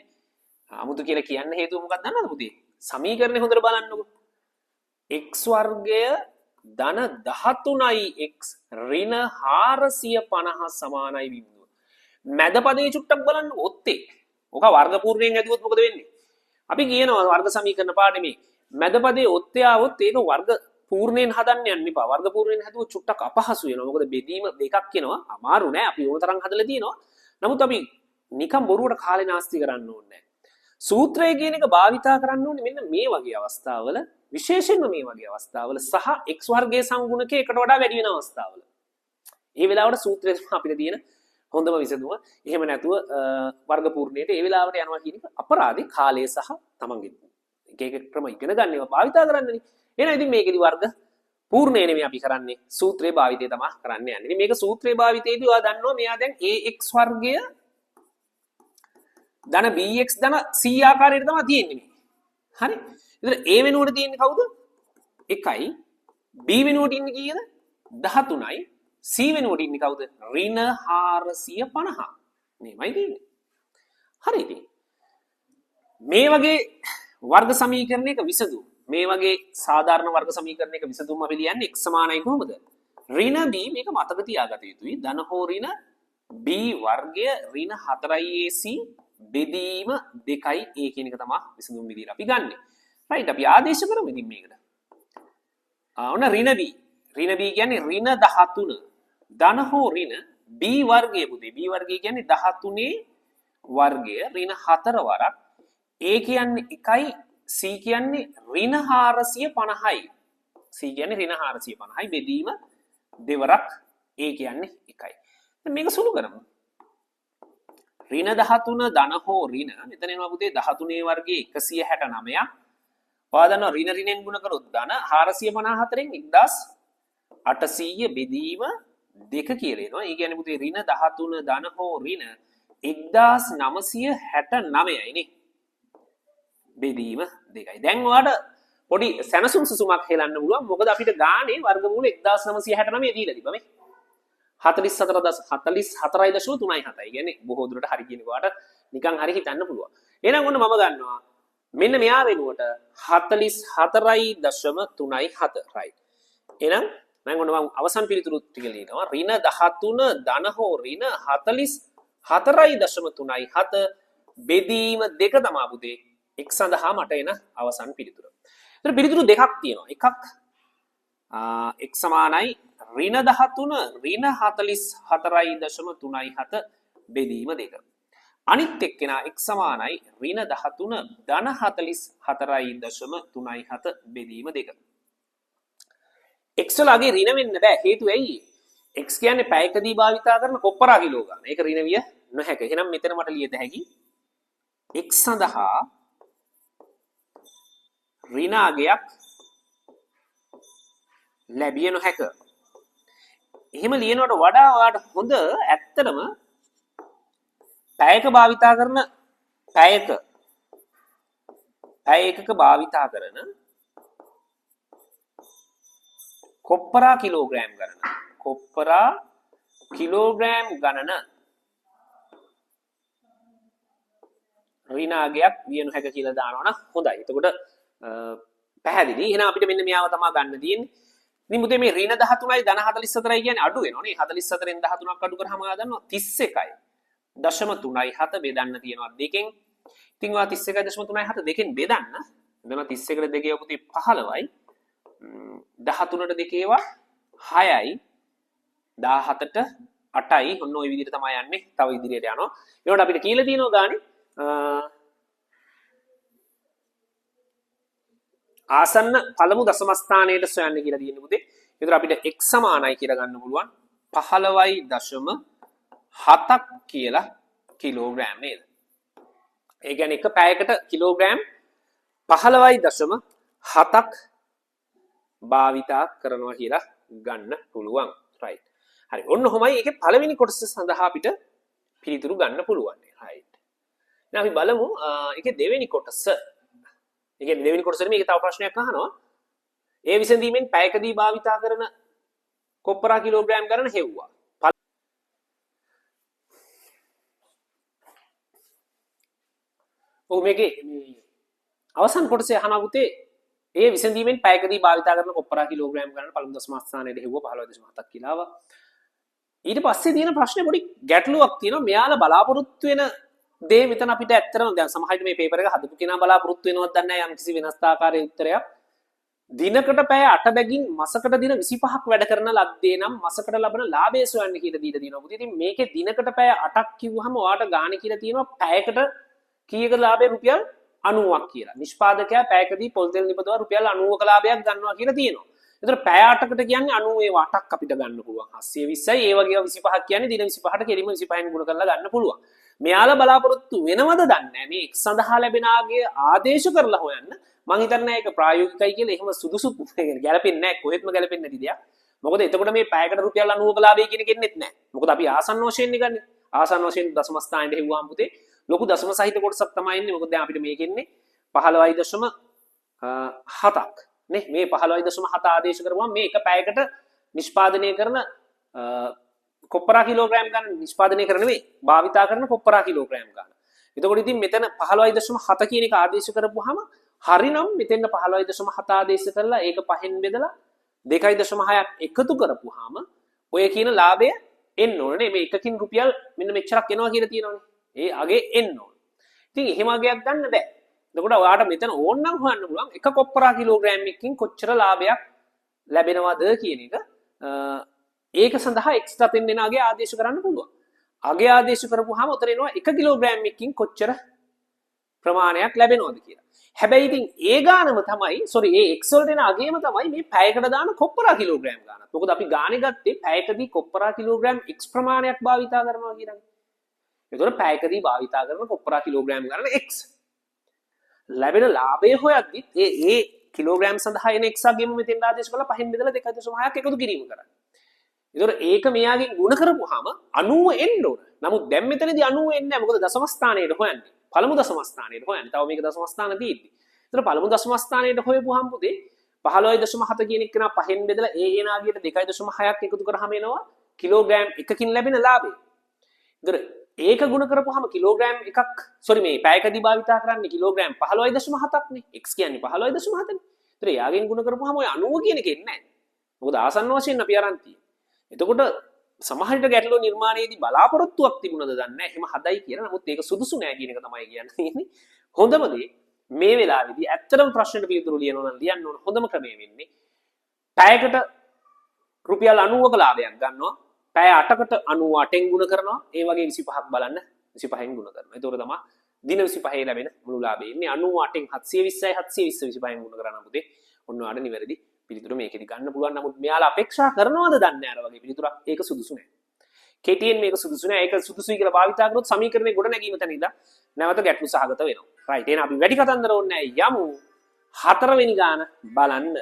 අමුතු කියලා කියන්න හේතුව මොකක්ද දන්නවද පුතේ? සමීකරණේ හොඳට බලන්නකෝ. x වර්ගය ධන 13යි x ඍණ 450 සමානයි බිඳුව. මැද පදේ චුට්ටක් බලන්න ඔත්තේ. ඔක වර්ග පූර්ණයෙන් ඇදුවොත් මොකද වෙන්නේ? අපි කියනවා වර්ග සමීකරණ පාඩමේ මැද පදේ ඔත්තේ આવොත් ඒක වර්ග පූර්ණයෙන් හදන්න යන්න එපා. වර්ග පූර්ණයෙන් හදුවොත් චුට්ටක් අපහසු වෙනවා. මොකද බෙදීම දෙකක් කියනවා. අමාරු නෑ. අපි ඕන තරම් හදලා තියෙනවා. නමුත් අපි නිකම් බොරුවට කාලේ නාස්ති කරන්න ඕනේ නෑ. සූත්‍රය කියන එක භාවිතා කරන්න ඕනේ මෙන්න මේ වගේ අවස්ථාවල, විශේෂයෙන්ම මේ වගේ අවස්ථාවල සහ x වර්ගයේ සංගුණකේ එකට වඩා වැඩි වෙන අවස්ථාවල. මේ වෙලාවට සූත්‍රය අපිට තියෙන හොඳම විසඳුම. එහෙම නැතුව වර්ග පූර්ණයට ඒ වෙලාවට යනවා කියන එක අපරාධේ කාලය සහ තමන්ගේ එක එක ක්‍රම ඉගෙන ගන්න ඒවා භාවිතා කරන්නනේ. එහෙනම් ඉතින් මේකෙදි වර්ග පූර්ණය නෙමෙයි අපි කරන්නේ. සූත්‍රයේ භාවිතය තමයි කරන්න යන්නේ. ඉතින් මේක සූත්‍රයේ භාවිතයේදී ඔයා දන්නවා මෙයා දැන් ax වර්ගය ධන bx ධන c ආකාරයට තමයි තියෙන්නේ මේ. හරි? එතන a වෙනුවට තියෙන්නේ කවුද? 1යි. b වෙනුවට ඉන්නේ කීයද? 13යි. c වෙනුවට ඉන්නේ කවුද? ඍණ 450. මේමයි තියෙන්නේ. හරි ඉතින්. මේ වගේ වර්ග සමීකරණයක විසඳුම මේ වගේ සාධාරණ වර්ග සමීකරණයක විසඳුම අපි ලියන්නේ x සමානයි කොහොමද? ඍණ b මේක මතක තියාගත යුතුයි. ධන හෝ ඍණ b වර්ගය ඍණ 4ac බෙදීම 2යි a කියන එක තමයි විසඳුම් විදියට අපි ගන්නෙ. රයිට් අපි ආදේශ කරමු ඉතින් මේකට. ඔන්න ඍණ b. ඍණ b කියන්නේ ඍණ 13. ධන හෝ ඍණ b වර්ගය පුතේ. b වර්ගය කියන්නේ 13 වර්ගය ඍණ 4 වරක්. a කියන්නේ 1යි c කියන්නේ ඍණ 450යි. c කියන්නේ ඍණ 450යි බෙදීම දෙවරක් a කියන්නේ 1යි. දැන් මේක සුළු කරමු. ඍණ 13 ධන හෝ ඍණ මෙතන එනවා පුතේ 13 වර්ගයේ 169ක්. ඔයා දන්නවා ඍණ ඍණෙන් ගුණ කරොත් ධන 454න් 1800 බෙදීම 2 කියලා එනවා. ඒ කියන්නේ පුතේ ඍණ 13 ධන හෝ ඍණ 1969යි නේ. බෙදීම 2යි. දැන් ඔයාලට පොඩි සැනසුම් සුසුමක් හෙලන්න පුළුවන්. මොකද අපිට ගානේ වර්ගමූල 1969 දීලා තිබ්බා මේ. 44.37යි කියන්නේ බොහෝ දුරට හරි කියන කොට නිකන් හරි හිතන්න පුළුවන්. එහෙනම් ඔන්න මම ගන්නවා මෙන්න මෙයා වෙනුවට 44.37 right. එහෙනම් මම ඔන්න මම අවසන් පිළිතුරු ටික ලියනවා. ඍණ 13 ධන හෝ ඍණ 44.37 බෙදීම 2 තමයි පුතේ x සඳහා මට එන අවසන් පිළිතුර. ඒතර පිළිතුරු දෙකක් තියෙනවා. එකක් x සමානයි ඍණ 13 ඍණ 44.37 බෙදීම 2. අනිත් එක්කෙනා x සමානයි ඍණ 13 ධන 44.37 බෙදීම 2. x වලගේ ඍණ වෙන්න බෑ. හේතුව ඇයි? x කියන්නේ පැයකදී භාවිතා කරන කොප්පරා කිලෝ ගන්න. ඒක ඍණ විය නොහැක. එහෙනම් මෙතන මට ලියත හැකි x සඳහා ඍණ අගයක් ලැබිය නොහැක. එහෙම ලියනවට වඩා ඔයාලට හොඳ ඇත්තටම පැයක භාවිතා කරන පැය එකක භාවිතා කරන කොප්පරා කිලෝග්‍රෑම් ගණන. කොප්පරා කිලෝග්‍රෑම් ගණන ඍණ අගයක් විය නොහැක කියලා දානවනම් හොඳයි. එතකොට පැහැදිලි. එහෙනම් අපිට මෙන්න මෙයාව තමයි ගන්න තියෙන්නේ. ඉතින් මුතේ මේ ඍණ 13යි ධන 44යි කියන්නේ අඩු වෙනවා නේ. 44න් 13ක් අඩු කරාම ඔයා දන්නවා 31යි. 0.37 බෙදන්න තියෙනවා දෙකෙන්. ඉතින් ඔයා 31.37 දෙකෙන් බෙදන්න. එතන 31ට දෙකේ පුතේ 15යි. 13ට දෙකේවා 6යි. 17ට 8යි. ඔන්න ওই විදිහට තමයි යන්නේ. තව ඉදිරියට යනවා. ඒකට අපිට කියලා තියෙනවා ගානේ ආසන්න පළමු දශම ස්ථානයට සොයන්න කියලා තියෙන්නේ පුතේ. ඒතර අපිට x සමානයි කියලා ගන්න පුළුවන් 15.7ක් කියලා කිලෝග්‍රෑම් නේද? ඒ කියන්නේ එක පැයකට කිලෝග්‍රෑම් 15.7ක් භාවිතා කරනවා කියලා ගන්න පුළුවන්. right. හරි. ඔන්න ඔහොමයි ඒකේ පළවෙනි කොටස සඳහා අපිට පිළිතුරු ගන්න පුළුවන්. right. දැන් අපි බලමු ඒකේ දෙවෙනි කොටස. ඒ කියන්නේ දෙවෙනි කොටසෙදි මේකේ තව ප්‍රශ්නයක් අහනවා. ඒ විසඳීමෙන් පැයකදී භාවිතා කරන කොප්පරා කිලෝග්‍රෑම් ගණන හෙව්වා. ඔව් මේකේ අවසන් කොටසේ අහනවා පුතේ ඒ විසඳීමෙන් පැයකදී භාවිතා කරන කොප්පරා කිලෝග්‍රෑම් ගණන පළමු දශම ස්ථානයේ හෙව්වා 15.7ක් කියලා ආවා. ඊට පස්සේ තියෙන ප්‍රශ්නේ පොඩි ගැටලුවක් තියෙනවා. මෙයාලා බලාපොරොත්තු වෙන දේ මෙතන අපිට ඇත්තටම දැන් සමහරවිට මේ පේපර් එක හදපු කෙනා බලාපොරොත්තු වෙනවද දන්නේ නැහැ යම්කිසි වෙනස් ආකාරයේ උත්තරයක්. දිනකට පැය 8 බැගින් මාසකට දින 25ක් වැඩ කරන ලද්දේ නම් මාසකට ලබන ලාභය සොයන්න කියලා දීලා තියෙනවා. පුතේ ඉතින් මේකේ දිනකට පැය 8ක් කිව්වහම ඔයාට ගාණ කියලා තියෙනවා පැයකට කීයක ලාභය රුපියල් 90ක් කියලා. නිෂ්පාදකයා පැයකදී පොල් තෙල් නිපදවලා රුපියල් 90ක ලාභයක් ගන්නවා කියලා තියෙනවා. ඒතර පැය 8කට කියන්නේ 98ක් අපිට ගන්න පුළුවන්. 720යි ඒ වගේ 25ක් කියන්නේ දින 25ට කෙලිම 25න් ගුණ කරලා ගන්න පුළුවන්. මෙයාලා බලාපොරොත්තු වෙනවද දන්නේ නැහැ. මේ එක් සඳහා ලැබෙන ආගේ ආදේශ කරලා හොයන්න. මං හිතන්නේ ඒක ප්‍රායෝගිකයි කියලා එහෙම සුදුසු ගැලපෙන්නේ නැහැ. කොහෙත්ම ගැලපෙන්නේ නැති දෙයක්. මොකද එතකොට මේ පැයකට රුපියල් 90ක ලාභය කියන කෙනෙක් නැහැ. මොකද අපි ආසන්න වශයෙන් ගන්නේ. ආසන්න වශයෙන් දශම ස්ථානයේ හෙව්වාම පුතේ ලොකු දශම සහිත කොටසක් තමයි ඉන්නේ. මොකද දැන් අපිට මේකෙන්නේ 15.7ක් නේ. මේ 15.7 ආදේශ කරපුවම මේ එක පැයකට නිෂ්පාදනය කරන කොප්පරා කිලෝග්‍රෑම් ගන්න නිෂ්පාදනය කරන නෙවෙයි භාවිතා කරන කොප්පරා කිලෝග්‍රෑම් ගන්න. එතකොට ඉතින් මෙතන 15.7 කියන එක ආදේශ කරපුවාම හරිනම් මෙතෙන් 15.7 ආදේශ කරලා ඒක පහෙන් බෙදලා 2.6ක් එකතු කරපුවාම ඔය කියන ලාභය එන්න ඕනේ. මේ එකකින් රුපියල් මෙන්න මෙච්චරක් එනවා කියලා තියෙනවනේ. ඒ අගේ එන්න ඕනේ. ඉතින් එහෙම අගයක් ගන්න බෑ. එතකොට ඔයාට මෙතන ඕනනම් හොයන්න පුළුවන් එක කොප්පරා කිලෝග්‍රෑම් එකකින් කොච්චර ලාභයක් ලැබෙනවද කියන එක. ඒක සඳහා එක්ස්ට්‍රා තෙන් දෙන අගේ ආදේශ කරන්න පුළුවන්. අගේ ආදේශ කරපුවාම උතර එනවා 1 කිලෝග්‍රෑම් එකකින් කොච්චර ප්‍රමාණයක් ලැබෙනවද කියලා. හැබැයි ඉතින් ඒ ගානම තමයි ඒ x වලට එන අගේම තමයි මේ පැයකට දාන කොප්පරා කිලෝග්‍රෑම් ගානත්. මොකද අපි ගානේ ගත්තේ පැයකදී කොප්පරා කිලෝග්‍රෑම් x ප්‍රමාණයක් භාවිතා කරනවා කියලානේ. ඒතකොට පැයකදී භාවිතා කරන කොප්පරා කිලෝග්‍රෑම් ගාන x ලැබෙන ලාභය හොයද්දි ඒ කිලෝග්‍රෑම් සඳහා එන x අගේම මෙතෙන් ආදේශ කරලා පහෙන් බෙදලා 2.6ක් එකතු කිරීම කරන්නේ. ඒතකොට ඒක මෙයාගෙන් ගුණ කරපුවාම 90 එන්න ඕන. නමුත් දැන් මෙතනදී 90 එන්නේ නැහැ. මොකද දශම ස්ථානයේ හොයන්නේ. පළමු දශම ස්ථානයේ හොයන්නේ. තව මේක දශම ස්ථාන තියෙද්දි. ඒතර පළමු දශම ස්ථානයේ හොයපුවාම පුතේ 15.7 කියන එක නා පහෙන් බෙදලා ඒ එනාගියට 2.6ක් එකතු කරාම එනවා කිලෝග්‍රෑම් එකකින් ලැබෙන ලාභය. ඒතර ඒක ගුණ කරපුවාම කිලෝග්‍රෑම් එකක් මේ පැයකදී භාවිතා කරන්නේ කිලෝග්‍රෑම් 15.7ක් නේ. x කියන්නේ 15.7 නේ. ඒතර යාගෙන් ගුණ කරපුවාම ඔය 90 කියන එක එන්නේ නැහැ. මොකද ආසන්න වශයෙන් අපි අරන් තියෙන්නේ. එතකොට සමහරට ගැටලුව නිර්මාණයේදී බලාපොරොත්තුවක් තිබුණද දන්නේ නැහැ. එහෙම හදයි කියලා. නමුත් ඒක සුදුසු නෑ කියන එක තමයි කියන්නේ. හොඳම දේ මේ වෙලාවේදී ඇත්තටම ප්‍රශ්නෙට පිළිතුරු ලියනවා නම් ලියන්න ඕන හොඳම ක්‍රමය වෙන්නේ පැයකට රුපියල් 90ක ලාභයක් ගන්නවා. පැය 8කට 98න් ගුණ කරනවා. ඒ වගේ 25ක් බලන්න 25න් ගුණ කරනවා. ඒතකොට තමයි දින 25 ලැබෙන මුළු ලාභය ඉන්නේ 98න් 720යි 720 25න් ගුණ කරනවා පුතේ. ඔන්න ඔයාලට නිවැරදි පිළිතුර මේකෙදි ගන්න පුළුවන්. නමුත් මෙයාලා අපේක්ෂා කරනවද දන්නේ නැහැ අර වගේ පිළිතුරක්. ඒක සුදුසු නැහැ. කෙටියෙන් මේක සුදුසු නැහැ. ඒක සුදුසුයි කියලා භාවිතා කරොත් සමීකරණේ ගොඩ නැගීම තැන ඉඳලා නැවත ගැටලු සහගත වෙනවා. රයිට්. එහෙනම් අපි වැඩි කතන්දර ඕනේ නැහැ. යමු 4 වෙනි ගාන බලන්න.